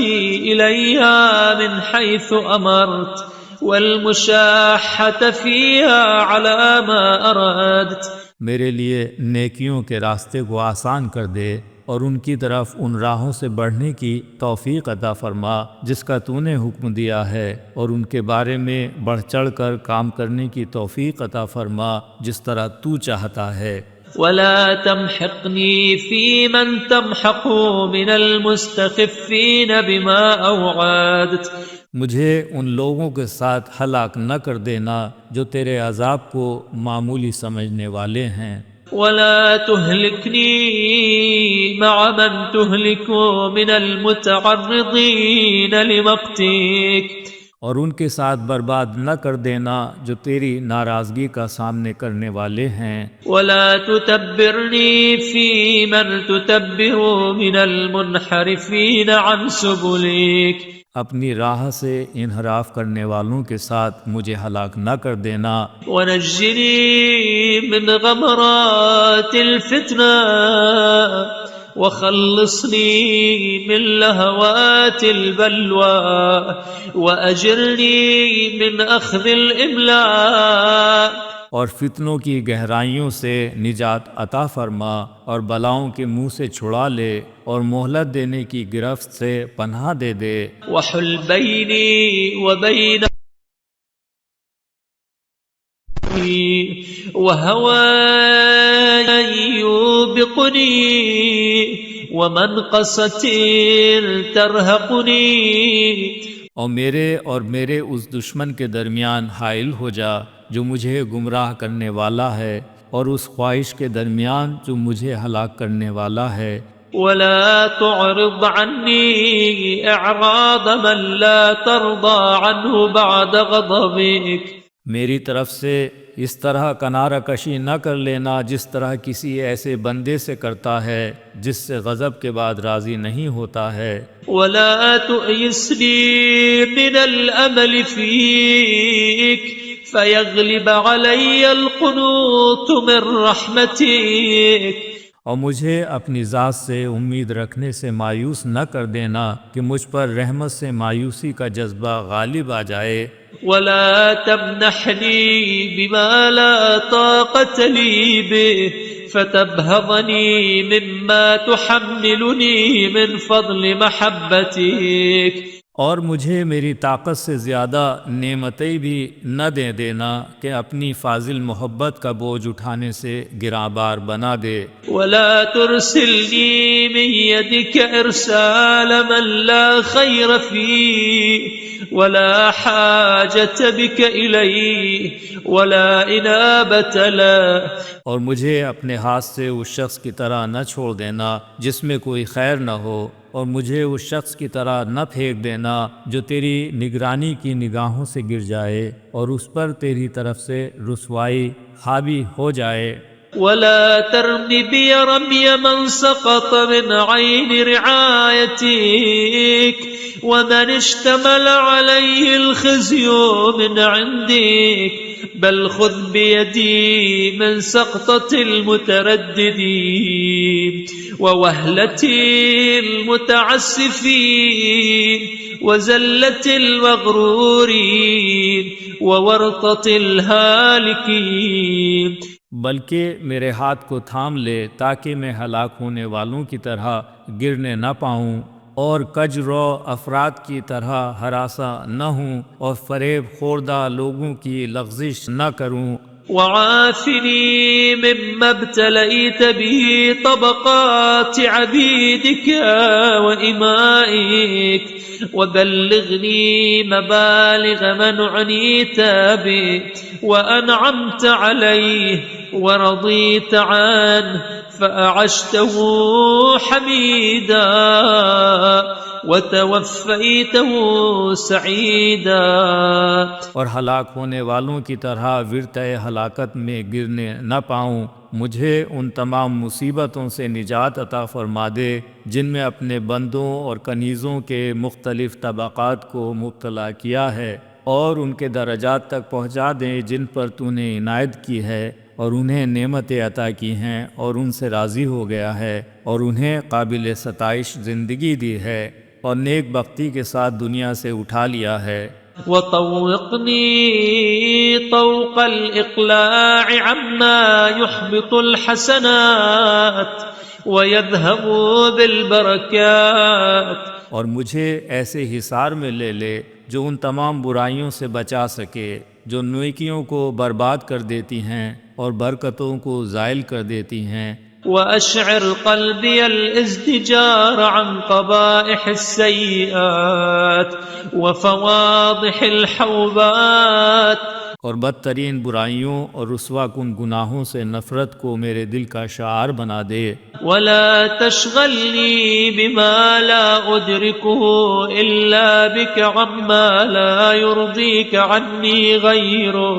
إليها من حيث أمرت والمشاحة فيها على ما أردت، میرے لیے نیکیوں کے راستے کو آسان کر دے اور ان کی طرف ان راہوں سے بڑھنے کی توفیق عطا فرما جس کا تو نے حکم دیا ہے، اور ان کے بارے میں بڑھ چڑھ کر کام کرنے کی توفیق عطا فرما جس طرح تو چاہتا ہے۔ ولا تمحقني في من تمحق من المستخفين بما أوعدت، مجھے ان لوگوں کے ساتھ ہلاک نہ کر دینا جو تیرے عذاب کو معمولی سمجھنے والے ہیں۔ ولا تهلكني مع من تهلك من المتعرضين لمقتك، اور ان کے ساتھ برباد نہ کر دینا جو تیری ناراضگی کا سامنے کرنے والے ہیں۔ ولا تتبرني في من تتبر من المنحرفين عن سبلك، اپنی راہ سے انحراف کرنے والوں کے ساتھ مجھے ہلاک نہ کر دینا۔ ونجني من غمرات الفتنة وخلصني من لهوات البلوى وأجرني من أخذ الإملاء اور فتنوں کی گہرائیوں سے نجات عطا فرما، اور بلاؤں کے منہ سے چھڑا لے، اور مہلت دینے کی گرفت سے پناہ دے دے۔ وحل بيني وبين وهواي يوبقني ومنقصة ترهقني، اور میرے اس دشمن کے درمیان حائل ہو جا جو مجھے گمراہ کرنے والا ہے، اور اس خواہش کے درمیان جو مجھے ہلاک کرنے والا ہے۔ ولا تعرض عني إعراض من لا ترضى عنه بعد غضبك، میری طرف سے اس طرح کنارہ کشی نہ کر لینا جس طرح کسی ایسے بندے سے کرتا ہے جس سے غضب کے بعد راضی نہیں ہوتا ہے۔ ولا تؤيسني من الأمل فيك فيغلب علي القنوط من رحمتك، اور مجھے اپنی ذات سے امید رکھنے سے مایوس نہ کر دینا کہ مجھ پر رحمت سے مایوسی کا جذبہ غالب آ جائے۔ ولا تمنحني بما لا طاقة لي به فتبهضني مما تحملني من فضل محبتك، اور مجھے میری طاقت سے زیادہ نعمتیں بھی نہ دے دینا کہ اپنی فاضل محبت کا بوجھ اٹھانے سے گراں بار بنا دے۔ ولا ترسلني من يدك إرسال من لا خير فيه ولا حاجة بك إليه ولا إنابة له، اور مجھے اپنے ہاتھ سے اس شخص کی طرح نہ چھوڑ دینا جس میں کوئی خیر نہ ہو، اور مجھے اس شخص کی طرح نہ پھینک دینا جو تیری نگرانی کی نگاہوں سے گر جائے اور اس پر تیری طرف سے رسوائی حاوی ہو جائے۔ ولا ترم بي رمي من سقط من عين رعايتك ومن اشتمل عليه الخزي من عندك، بل خذ بيدي من سقطة المترددين ووهلة المتعسفين وزلة المغرورين وورطة الهالكين، بلکہ میرے ہاتھ کو تھام لے تاکہ میں ہلاک ہونے والوں کی طرح گرنے نہ پاؤں، اور کج رو افراد کی طرح ہراساں نہ ہوں، اور فریب خوردہ لوگوں کی لغزش نہ کروں۔ وعافني مما ابتليت به طبقات عبيدك وإمائك وبلغني مبالغ من عنيت به وأنعمت عليه ورضيت عنه فأعشته حميدا وتوفيته سعيدا، اور ہلاک ہونے والوں کی طرح ورطۂ ہلاکت میں گرنے نہ پاؤں۔ مجھے ان تمام مصیبتوں سے نجات عطا فرما دے جن میں اپنے بندوں اور کنیزوں کے مختلف طبقات کو مبتلا کیا ہے، اور ان کے درجات تک پہنچا دیں جن پر تو نے عنایت کی ہے، اور انہیں نعمتیں عطا کی ہیں اور ان سے راضی ہو گیا ہے، اور انہیں قابل ستائش زندگی دی ہے، اور نیک بختی کے ساتھ دنیا سے اٹھا لیا ہے۔ وطوقني طوق الإقلاع عما يحبط الحسنات ويذهب بالبركات، اور مجھے ایسے حصار میں لے لے جو ان تمام برائیوں سے بچا سکے جو نیکیوں کو برباد کر دیتی ہیں اور برکتوں کو زائل کر دیتی ہیں۔ وأشعر قلبي الازدجار عن قبائح السيئات وفواضح الحوبات، اور بدترین برائیوں اور رسوا کن گناہوں سے نفرت کو میرے دل کا شعار بنا دے۔ ولا تشغلني بما لا أدركه إلا بك عما لا يرضيك عني غيره،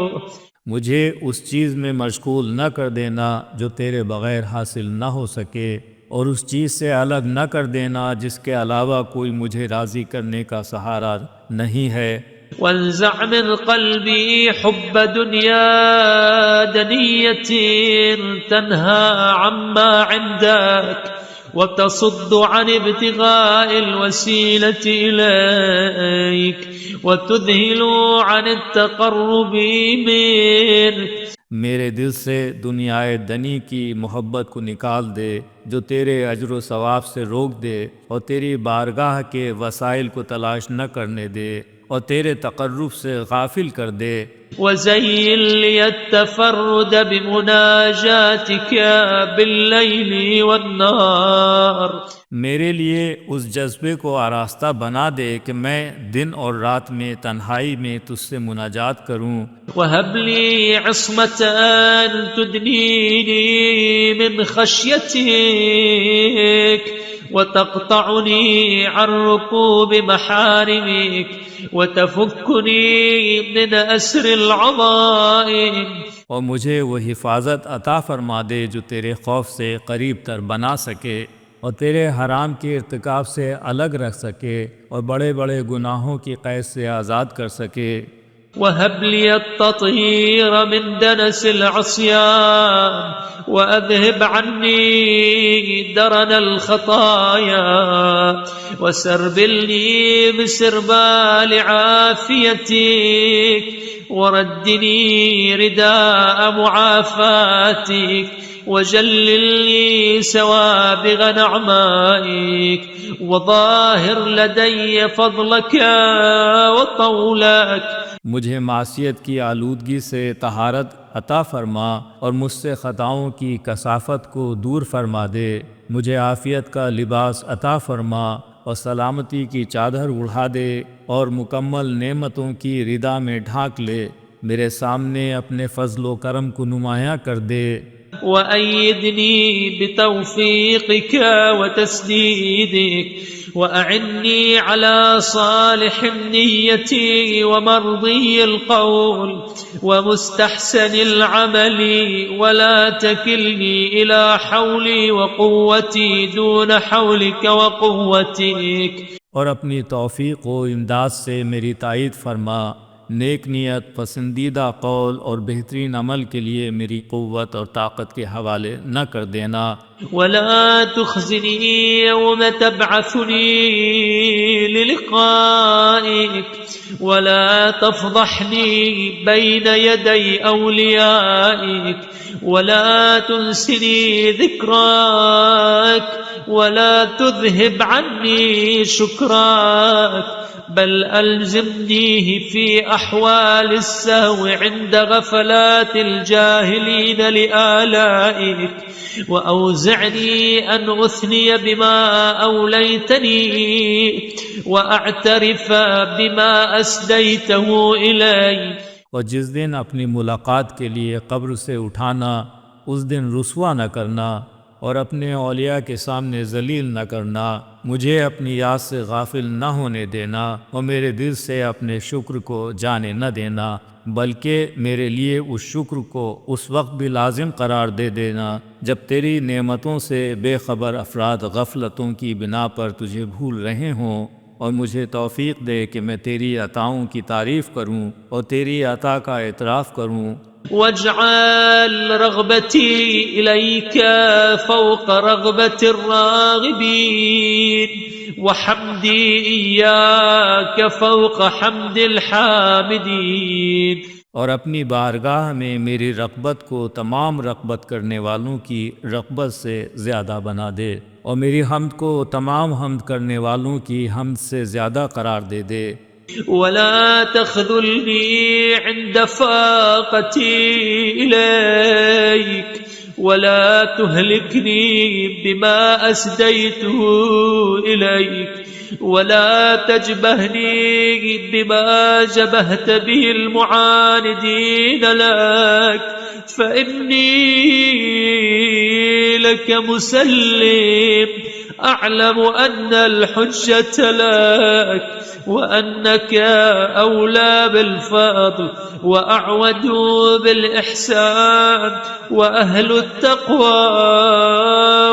مجھے اس چیز میں مشغول نہ کر دینا جو تیرے بغیر حاصل نہ ہو سکے، اور اس چیز سے الگ نہ کر دینا جس کے علاوہ کوئی مجھے راضی کرنے کا سہارا نہیں ہے۔ وانزع من قلبي حب دنيا دنية تنهى عما عندك وتصد عن ابتغاء الوسيلة إليك وتذهل عن التقرب منك، میرے دل سے دنیائے دنی کی محبت کو نکال دے جو تیرے اجر و ثواب سے روک دے اور تیری بارگاہ کے وسائل کو تلاش نہ کرنے دے اور تیرے تقرب سے غافل کر دے۔ وزين لي التفرد بمناجاتك بالليل والنهار، میرے لیے اس جذبے کو آراستہ بنا دے کہ میں دن اور رات میں تنہائی میں تجھ سے مناجات کروں۔ وهب لي عصمة تدنيني من خشيتك وتقطعني عن ركوب محارمك وتفكني من أسر العظائم، اور مجھے وہ حفاظت عطا فرما دے جو تیرے خوف سے قریب تر بنا سکے اور تیرے حرام کے ارتکاب سے الگ رکھ سکے اور بڑے بڑے گناہوں کی قید سے آزاد کر سکے۔ وهب لي التطهير من دنس العصيان وأذهب عني درن الخطايا وسربلني بسربال عافيتك وردني رداء معافاتك وجللني سوابغ نعمائك وظاهر لدي فضلك وطولك۔ مجھے معصیت کی آلودگی سے طہارت عطا فرما اور مجھ سے خطاؤں کی کثافت کو دور فرما دے۔ مجھے عافیت کا لباس عطا فرما اور سلامتی کی چادر اڑا دے اور مکمل نعمتوں کی ردا میں ڈھانک لے۔ میرے سامنے اپنے فضل و کرم کو نمایاں کر دے۔ وأيدني بتوفيقك وتسديدك وأعني على صالح النية ومرضي القول ومستحسن العمل ولا تكلني إلى حولي وقوتي دون حولك وقوتك۔ اور اپنی توفیق و امداد سے میری تائید فرما، نیک نیت، پسندیدہ قول اور بہترین عمل کے لیے میری قوت اور طاقت کے حوالے نہ کر دینا۔ ولا تخزني يوم تبعثني للقائك ولا تفضحني بين يدي أوليائك ولا تنسني ذكراك ولا تذهب عني شكراك بل ألزمنيه في أحوال السهو عند غفلات الجاهلين لآلائك وأوزعني أن أثني بما أوليتني وأعترف بما أسديته إلي۔ اور جس دن اپنی ملاقات کے لیے قبر سے اٹھانا اس دن رسوا نہ کرنا اور اپنے اولیاء کے سامنے ذلیل نہ کرنا، مجھے اپنی یاد سے غافل نہ ہونے دینا اور میرے دل سے اپنے شکر کو جانے نہ دینا، بلکہ میرے لیے اس شکر کو اس وقت بھی لازم قرار دے دینا جب تیری نعمتوں سے بے خبر افراد غفلتوں کی بنا پر تجھے بھول رہے ہوں، اور مجھے توفیق دے کہ میں تیری عطاؤں کی تعریف کروں اور تیری عطا کا اعتراف کروں۔ واجعل رغبتي إليك فوق رغبة الراغبين وحمدي إياك فوق حمد الحامدين۔ اور اپنی بارگاہ میں میری رغبت کو تمام رغبت کرنے والوں کی رغبت سے زیادہ بنا دے اور میری حمد کو تمام حمد کرنے والوں کی حمد سے زیادہ قرار دے دے۔ ولا تخذلني عند فاقتي إليك ولا تهلكني بما أسديته إليك ولا تجبهني بما جبهت به المعاندين لك فإني لك مسلم أعلم أن الحجة لك وأنك أولى بالفضل وأعود بالإحسان وأهل التقوى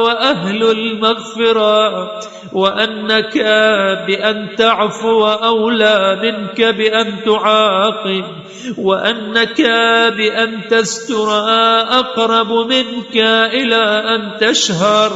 وأهل المغفرة وأنك بأن تعفو أولى منك بأن تعاقب وأنك بأن تستر أقرب منك إلى أن تشهر۔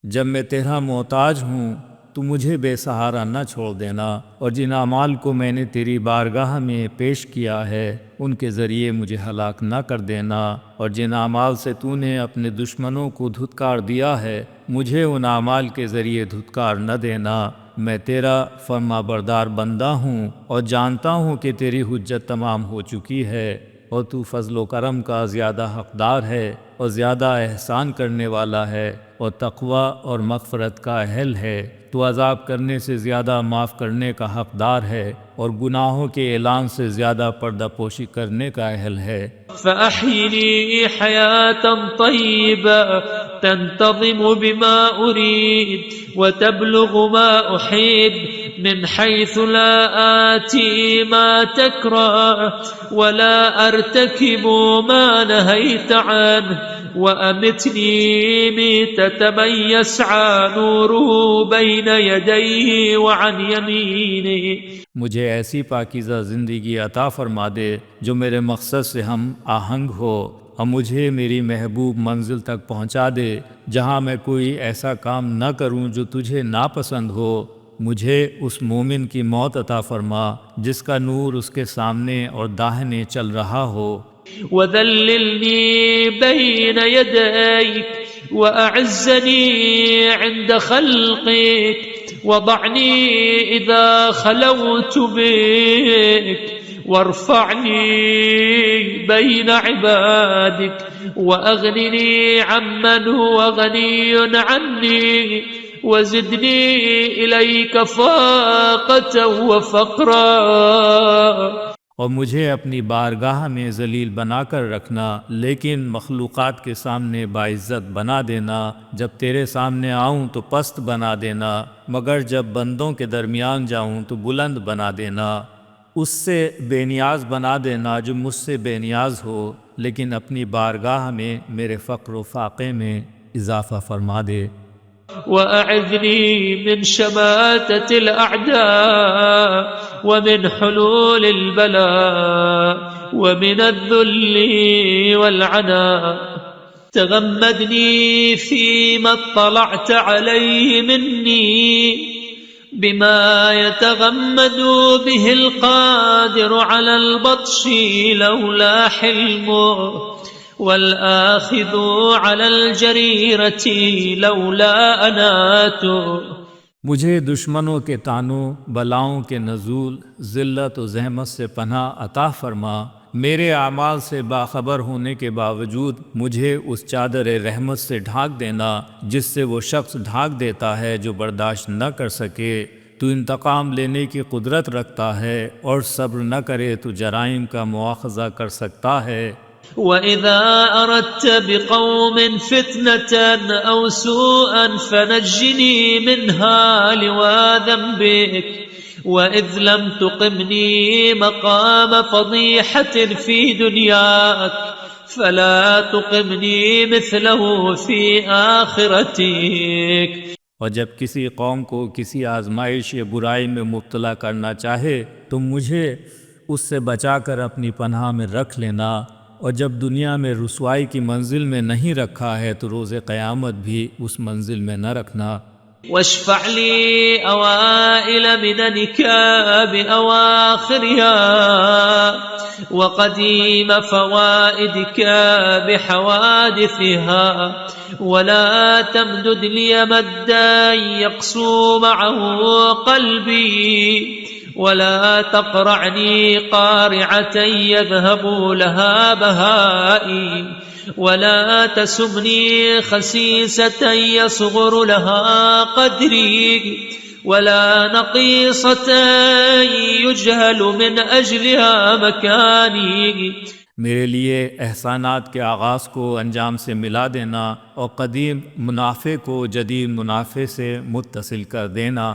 جب میں تیرا محتاج ہوں تو مجھے بے سہارا نہ چھوڑ دینا، اور جن اعمال کو میں نے تیری بارگاہ میں پیش کیا ہے ان کے ذریعے مجھے ہلاک نہ کر دینا، اور جن اعمال سے تو نے اپنے دشمنوں کو دھتکار دیا ہے مجھے ان اعمال کے ذریعے دھتکار نہ دینا۔ میں تیرا فرما بردار بندہ ہوں اور جانتا ہوں کہ تیری حجت تمام ہو چکی ہے، اور تو فضل و کرم کا زیادہ حقدار ہے اور زیادہ احسان کرنے والا ہے اور تقوی اور مغفرت کا اہل ہے۔ تو عذاب کرنے سے زیادہ معاف کرنے کا حقدار ہے اور گناہوں کے اعلان سے زیادہ پردہ پوشی کرنے کا اہل ہے۔ فأحيني حياة طيبة تنتظم بما أريد وتبلغ ما أحب من حيث لا آتي ما تكره ولا أرتكب ما نهيت عنه وأمتني ميتة من يسعى نوره بين يديه وعن يمينه۔ مجھے ایسی پاکیزہ زندگی عطا فرما دے جو میرے مقصد سے ہم آہنگ ہو، اور مجھے میری محبوب منزل تک پہنچا دے جہاں میں کوئی ایسا کام نہ کروں جو تجھے ناپسند ہو۔ مجھے اس مومن کی موت عطا فرما جس کا نور اس کے سامنے اور داہنے چل رہا ہو۔ وذللني بين يديك وأعزني عند خلقك وضعني إذا خلوت بك وارفعني بين عبادك وأغنني عمن هو غني عني وزدني إليك فاقة وفقرا۔ اور مجھے اپنی بارگاہ میں ذلیل بنا کر رکھنا، لیکن مخلوقات کے سامنے باعزت بنا دینا۔ جب تیرے سامنے آؤں تو پست بنا دینا، مگر جب بندوں کے درمیان جاؤں تو بلند بنا دینا۔ اس سے بے نیاز بنا دینا جو مجھ سے بے نیاز ہو، لیکن اپنی بارگاہ میں میرے فقر و فاقے میں اضافہ فرما دے۔ وأعذني من شماتة الأعداء ومن حلول البلاء ومن الذل والعناء، تغمدني فيما اطلعت عليه مني بما يتغمد به القادر على البطش لولا حلمه والآخذ على الجريرة لولا أناته۔ مجھے دشمنوں کے طعنوں، بلاؤں کے نزول، ذلت و زحمت سے پناہ عطا فرما۔ میرے اعمال سے باخبر ہونے کے باوجود مجھے اس چادر رحمت سے ڈھانک دینا جس سے وہ شخص ڈھانک دیتا ہے جو برداشت نہ کر سکے۔ تو انتقام لینے کی قدرت رکھتا ہے، اور صبر نہ کرے تو جرائم کا مواخذہ کر سکتا ہے۔ وَإِذَا أَرَدْتَ بِقَوْمٍ فِتْنَةً أَوْ سُوءًا فَنَجِّنِي مِنْهَا لِوَا ذَنْبِكَ وَإِذْ لَمْ تُقِمْنِي مَقَامَ فَضِيحَةٍ فِي دُنْيَاكَ فَلَا تُقِمْنِي مِثْلَهُ فِي آخِرَتِكَ۔ اور جب کسی قوم کو کسی آزمائش یا برائی میں مبتلا کرنا چاہے تو مجھے اس سے بچا کر اپنی پناہ میں رکھ لینا، اور جب دنیا میں رسوائی کی منزل میں نہیں رکھا ہے تو روز قیامت بھی اس منزل میں نہ رکھنا۔ واشفع لي أوائل مننك بأواخرها وقديم فوائدك بحوادثها ولا تمدد لي مدا يقسو معه قلبي ولا تقرعني قارعة يذهب لها بهائي ولا تسمني خسيسة يصغر لها قدري ولا نقيصة يجهل من أجلها مكاني۔ میرے لیے احسانات کے آغاز کو انجام سے ملا دینا، اور قدیم منافع کو جدید منافع سے متصل کر دینا۔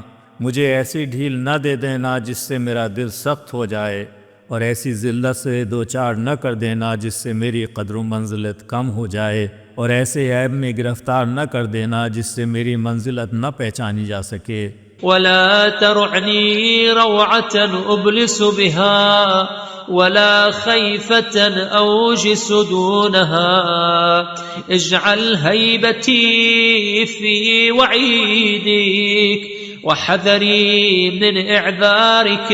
مجھے ایسی ڈھیل نہ دے دینا جس سے میرا دل سخت ہو جائے، اور ایسی ذلت سے دوچار نہ کر دینا جس سے میری قدر و منزلت کم ہو جائے، اور ایسے عیب میں گرفتار نہ کر دینا جس سے میری منزلت نہ پہچانی جا سکے۔ ولا ترعني روعة أبلس بها ولا خيفة أوجس دونها، اجعل هيبتي في وعيدك وحذري من إعذارك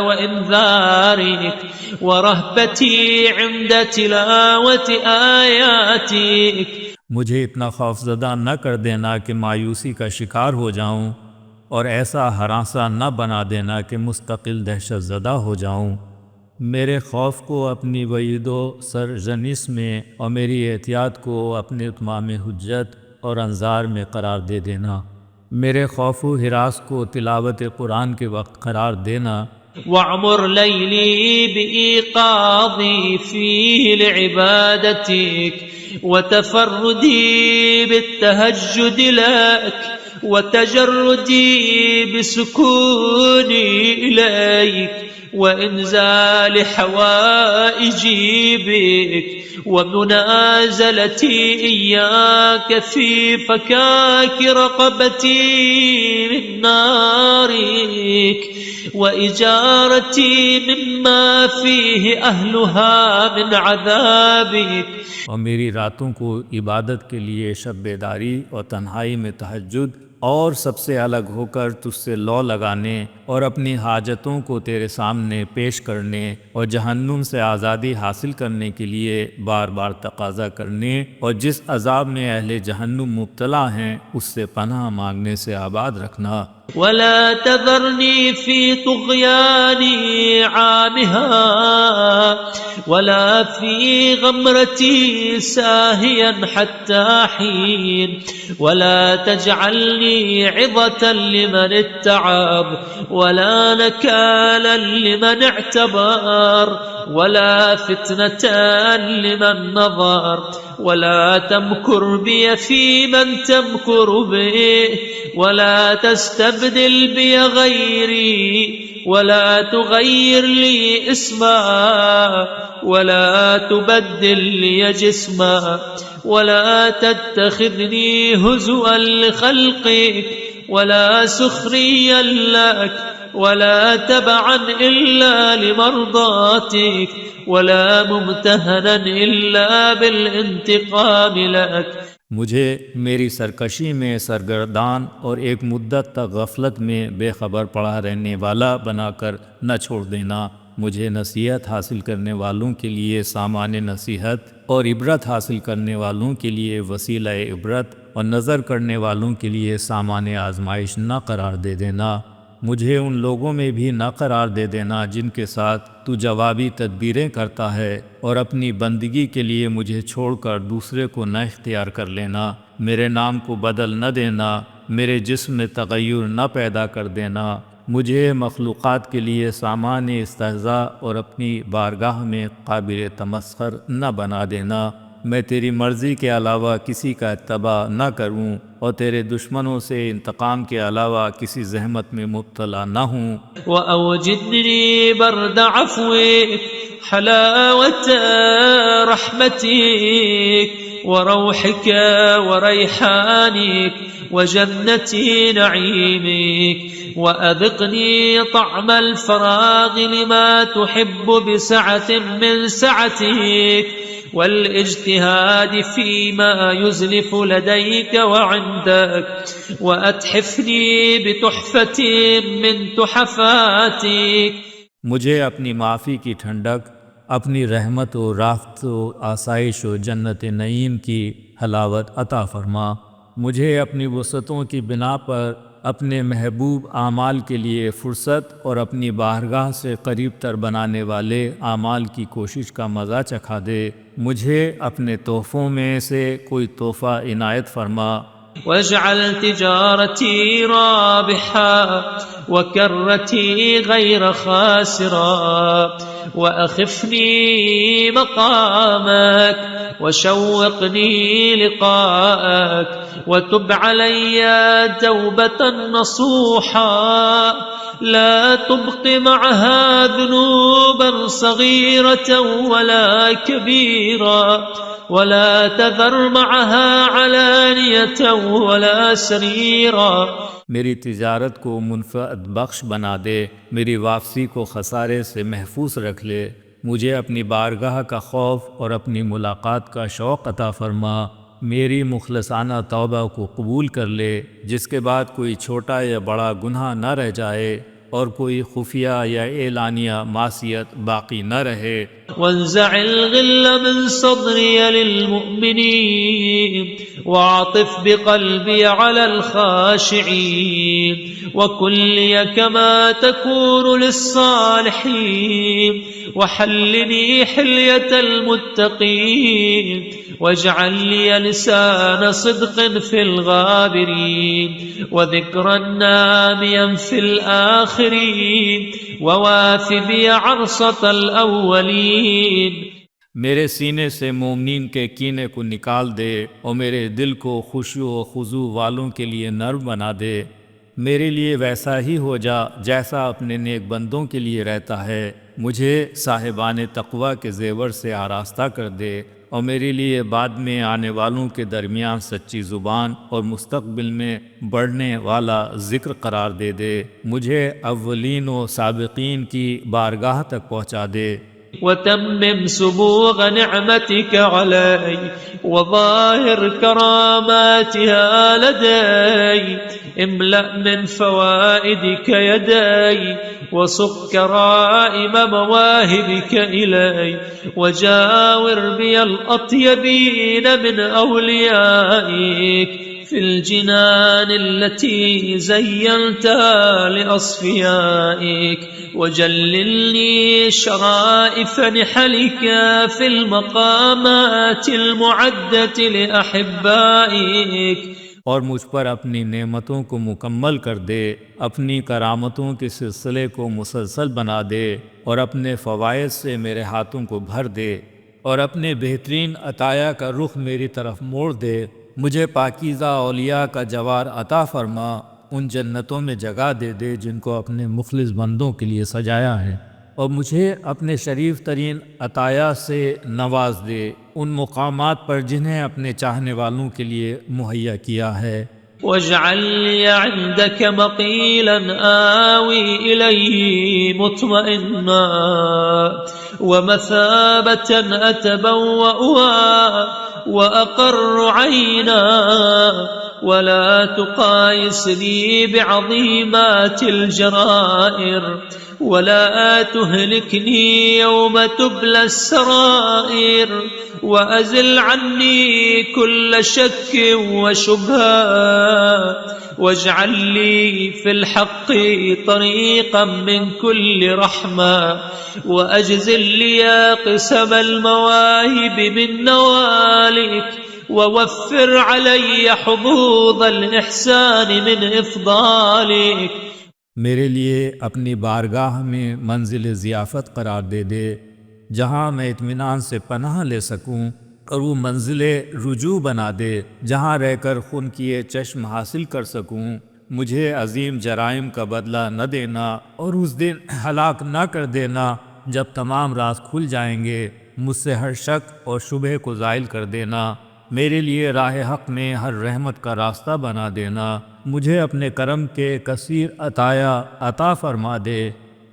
وإنذارك ورهبتي عند تلاوة آياتك. مجھے اتنا خوف زدہ نہ کر دینا کہ مایوسی کا شکار ہو جاؤں، اور ایسا ہراساں نہ بنا دینا کہ مستقل دہشت زدہ ہو جاؤں. میرے خوف کو اپنی وعید و سرزنش میں اور میری احتیاط کو اپنے اتمام حجت اور انظار میں قرار دے دینا. میرے خوف و ہراس کو تلاوت قرآن کے وقت قرار دینا. وَاعْمُرْ لَيْلِي بِإِيقَاظِي فِيهِ لِعِبَادَتِكَ وَتَفَرُّدِي بِالتَّهَجُّدِ لَكَ وَتَجَرُّدِي بِسُكُونِي إِلَيْكَ وإنزال حوائجي بك ومنازلتي إياك في فكاك رقبتي من نارك وإجارتي مما فيه أهلها من عذابك. اور میری راتوں کو عبادت کے لیے شب بیداری اور تنہائی میں تہجد اور سب سے الگ ہو کر تجھ سے لو لگانے اور اپنی حاجتوں کو تیرے سامنے پیش کرنے اور جہنم سے آزادی حاصل کرنے کے لیے بار بار تقاضا کرنے اور جس عذاب میں اہل جہنم مبتلا ہیں اس سے پناہ مانگنے سے آباد رکھنا. ولا تذرني في طغياني عامها ولا في غمرتي ساهيا حتى حين ولا تجعلني عظة لمن اتعب ولا نكالا لمن اعتبر ولا فتنة لمن نظر ولا تمكر بي في من تمكر به ولا تستبدل بي غيري ولا تغير لي اسما ولا تبدل لي جسما ولا تتخذني هزوا لخلقك ولا سخريا لك ولا تبعا إلا لمرضاتك ولا ممتهنا إلا بالانتقام لك. مجھے میری سرکشی میں سرگردان اور ایک مدت تک غفلت میں بے خبر پڑا رہنے والا بنا کر نہ چھوڑ دینا. مجھے نصیحت حاصل کرنے والوں کے لیے سامان نصیحت اور عبرت حاصل کرنے والوں کے لیے وسیلہ عبرت اور نظر کرنے والوں کے لیے سامان آزمائش نہ قرار دے دینا. مجھے ان لوگوں میں بھی نہ قرار دے دینا جن کے ساتھ تو جوابی تدبیریں کرتا ہے، اور اپنی بندگی کے لیے مجھے چھوڑ کر دوسرے کو نہ اختیار کر لینا. میرے نام کو بدل نہ دینا، میرے جسم میں تغیر نہ پیدا کر دینا. مجھے مخلوقات کے لیے سامان استہزاء اور اپنی بارگاہ میں قابل تمسخر نہ بنا دینا. میں تیری مرضی کے علاوہ کسی کا اتباع نہ کروں اور تیرے دشمنوں سے انتقام کے علاوہ کسی زحمت میں مبتلا نہ ہوں. وأوجدني برد عفوك حلاوة رحمتك وروحك وريحانك وجنة نعيمك وأذقني طعم الفراغ لما تحب بسعة من سعتك والاجتهاد فيما يزلف لديك وعندك وأتحفني بتحفة من تحفاتك. مجھے اپنی معافی کی ٹھنڈک، اپنی رحمت و رافت و آسائش و جنت نعیم کی حلاوت عطا فرما. مجھے اپنی وسعتوں کی بنا پر اپنے محبوب اعمال کے لیے فرصت اور اپنی بارگاہ سے قریب تر بنانے والے اعمال کی کوشش کا مزہ چکھا دے. مجھے اپنے تحفوں میں سے کوئی تحفہ عنایت فرما. واجعل تجارتي رابحة وكرتي غير خاسرة وأخفني مقامك وشوقني لقاءك وتب علي توبة نصوحا لا تبق معها ذنوبا صغيرة ولا كبيرة ولا تذر معها علانية ولا سريرا. میری تجارت کو منفعت بخش بنا دے، میری واپسی کو خسارے سے محفوظ رکھ لے. مجھے اپنی بارگاہ کا خوف اور اپنی ملاقات کا شوق عطا فرما. میری مخلصانہ توبہ کو قبول کر لے، جس کے بعد کوئی چھوٹا یا بڑا گناہ نہ رہ جائے اور کوئی خفیہ یا اعلانیہ معصیت باقی نہ رہے۔ وانزع الغل من صدري للمؤمنين وعطف بقلبي على الخاشعين وكن لي كما تكون للصالحين وحلني حلية المتقين واجعل لي لسان صدق في الغابرين وذكرا ناميا في الآخرين وواف بي عرصة الأولين۔ میرے سینے سے مومنین کے کینے کو نکال دے اور میرے دل کو خشوع و خضوع والوں کے لیے نرم بنا دے۔ میرے لیے ویسا ہی ہو جا جیسا اپنے نیک بندوں کے لیے رہتا ہے۔ مجھے صاحبان تقوی کے زیور سے آراستہ کر دے اور میرے لیے بعد میں آنے والوں کے درمیان سچی زبان اور مستقبل میں بڑھنے والا ذکر قرار دے دے۔ مجھے اولین و سابقین کی بارگاہ تک پہنچا دے۔ وتمم سبوغ نعمتك علي وظاهر كراماتها لدي املأ من فوائدك يدي وصب كرائم مواهبك إلي وجاور بي الأطيبين من أوليائك في الجنان التي زينتها لأصفيائك وجللني شرائف نحلك في المقامات المعدة لأحبائك۔ اور مجھ پر اپنی نعمتوں کو مکمل کر دے، اپنی کرامتوں کے سلسلے کو مسلسل بنا دے اور اپنے فوائد سے میرے ہاتھوں کو بھر دے اور اپنے بہترین عطایا کا رخ میری طرف موڑ دے۔ مجھے پاکیزہ اولیاء کا جوار عطا فرما، ان جنتوں میں جگہ دے دے جن کو اپنے مخلص بندوں کے لیے سجایا ہے، اور مجھے اپنے شریف ترین عطایا سے نواز دے ان مقامات پر جنہیں اپنے چاہنے والوں کے لیے مہیا کیا ہے۔ واجعل لي عندك مقيلا آوي إليه مطمئنا ومثابة أتبوأها وأقر عينا ولا تقايسني بعظيمات الجرائر ولا تهلكني يوم تبلى السرائر وأزل عني كل شك وشبهة واجعل لي في الحق طريقا من كل رحمة وأجزل لي قسم المواهب من نوالك ووفر علي حظوظ الإحسان من إفضالك۔ میرے لیے اپنی بارگاہ میں منزل ضیافت قرار دے دے جہاں میں اطمینان سے پناہ لے سکوں، اور وہ منزل رجوع بنا دے جہاں رہ کر خون کیے چشم حاصل کر سکوں۔ مجھے عظیم جرائم کا بدلہ نہ دینا اور اس دن ہلاک نہ کر دینا جب تمام راز کھل جائیں گے۔ مجھ سے ہر شک اور شبہ کو زائل کر دینا، میرے لیے راہ حق میں ہر رحمت کا راستہ بنا دینا۔ مجھے اپنے کرم کے کثیر عطایا عطا فرما دے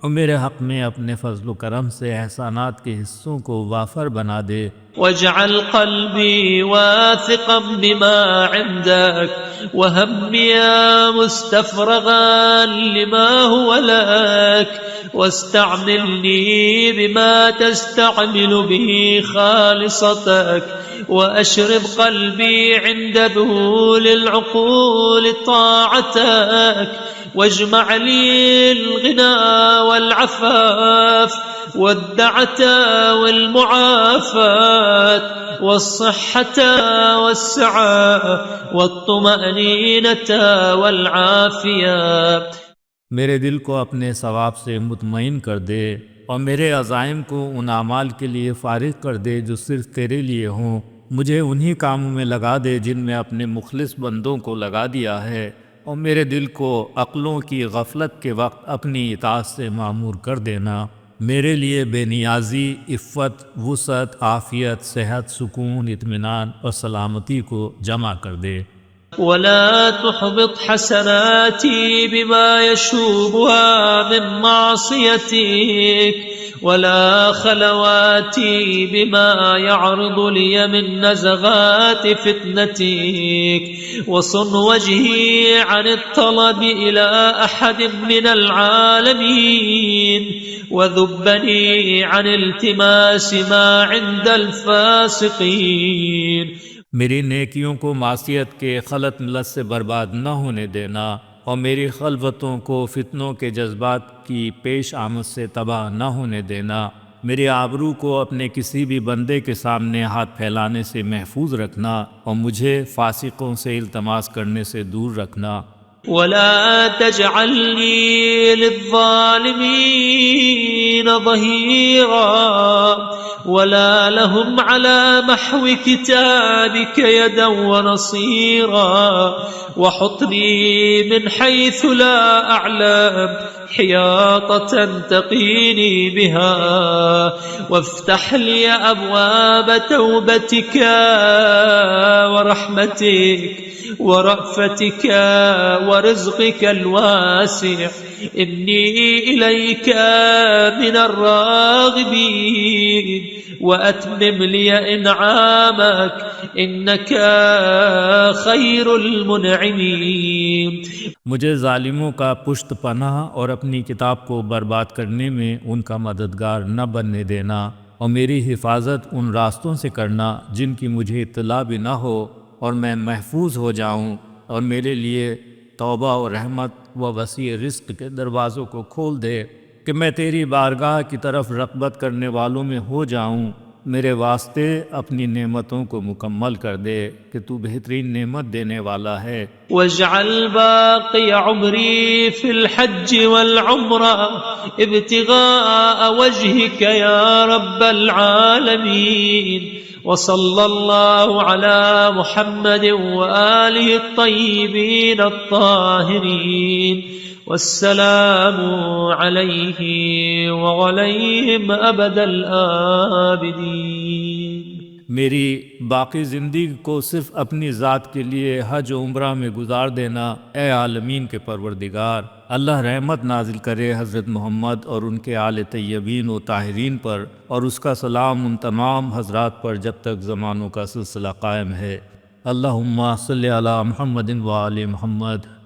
اور میرے حق میں اپنے فضل و کرم سے احسانات کے حصوں کو وافر بنا دے۔ واجعل قلبي واثقا بما عندك وهمي مستفرغا لما هو لك واستعملني بما تستعمل به خالصتك وأشرب قلبي عند ذهول العقول طاعتك واجمع لي الغنى والعفاف والدعة والمعافاة والصحة والسعة والطمأنينة والعافية۔ میرے دل کو اپنے ثواب سے مطمئن کر دے اور میرے عزائم کو ان اعمال کے لیے فارغ کر دے جو صرف تیرے لیے ہوں۔ مجھے انہی کاموں میں لگا دے جن میں اپنے مخلص بندوں کو لگا دیا ہے، اور میرے دل کو عقلوں کی غفلت کے وقت اپنی اطاعت سے معمور کر دینا۔ میرے لیے بے نیازی، عفت، وسعت، عافیت، صحت، سکون، اطمینان اور سلامتی کو جمع کر دے۔ ولا تحبط حسناتي بما يشوبها من معصيتك ولا خلواتي بما يعرض لي من نزغات فتنتك وصن وجهي عن الطلب إلى أحد من العالمين وذبني عن التماس ما عند الفاسقين. میری نیکیوں کو معصیت کے خلط ملت سے برباد نہ ہونے دینا اور میری خلوتوں کو فتنوں کے جذبات کی پیش آمد سے تباہ نہ ہونے دینا. میرے آبرو کو اپنے کسی بھی بندے کے سامنے ہاتھ پھیلانے سے محفوظ رکھنا اور مجھے فاسقوں سے التماس کرنے سے دور رکھنا. ولا تجعلني للظالمين ظهيرا ولا لهم على محو كتابك يدا ونصيرا وحطني من حيث لا أعلم حياطة تقيني بها وافتح لي أبواب توبتك ورحمتك ورأفتك ورزقك الواسع إني إليك من الراغبين وأتمم لي إنعامك إنك خير المنعمين. مجھے ظالموں کا پشت پناہ اور اپنی کتاب کو برباد کرنے میں ان کا مددگار نہ بننے دینا اور میری حفاظت ان راستوں سے کرنا جن کی مجھے اطلاع بھی نہ ہو اور میں محفوظ ہو جاؤں، اور میرے لیے توبہ و رحمت و وسیع رزق کے دروازوں کو کھول دے کہ میں تیری بارگاہ کی طرف رغبت کرنے والوں میں ہو جاؤں. میرے واسطے اپنی نعمتوں کو مکمل کر دے کہ تو بہترین نعمت دینے والا ہے. واجعل باقي عمري في الحج والعمرة ابتغاء وجهك يا رب العالمين. وصلى الله على محمد وآله الطيبين الطاهرين والسلام عليه وعليهم أبد الآبدين. میری باقی زندگی کو صرف اپنی ذات کے لیے حج و عمرہ میں گزار دینا اے عالمین کے پروردگار. اللہ رحمت نازل کرے حضرت محمد اور ان کے آل طیبین و طاہرین پر، اور اس کا سلام ان تمام حضرات پر جب تک زمانوں کا سلسلہ قائم ہے. اللہم صلی علی محمد و آل محمد.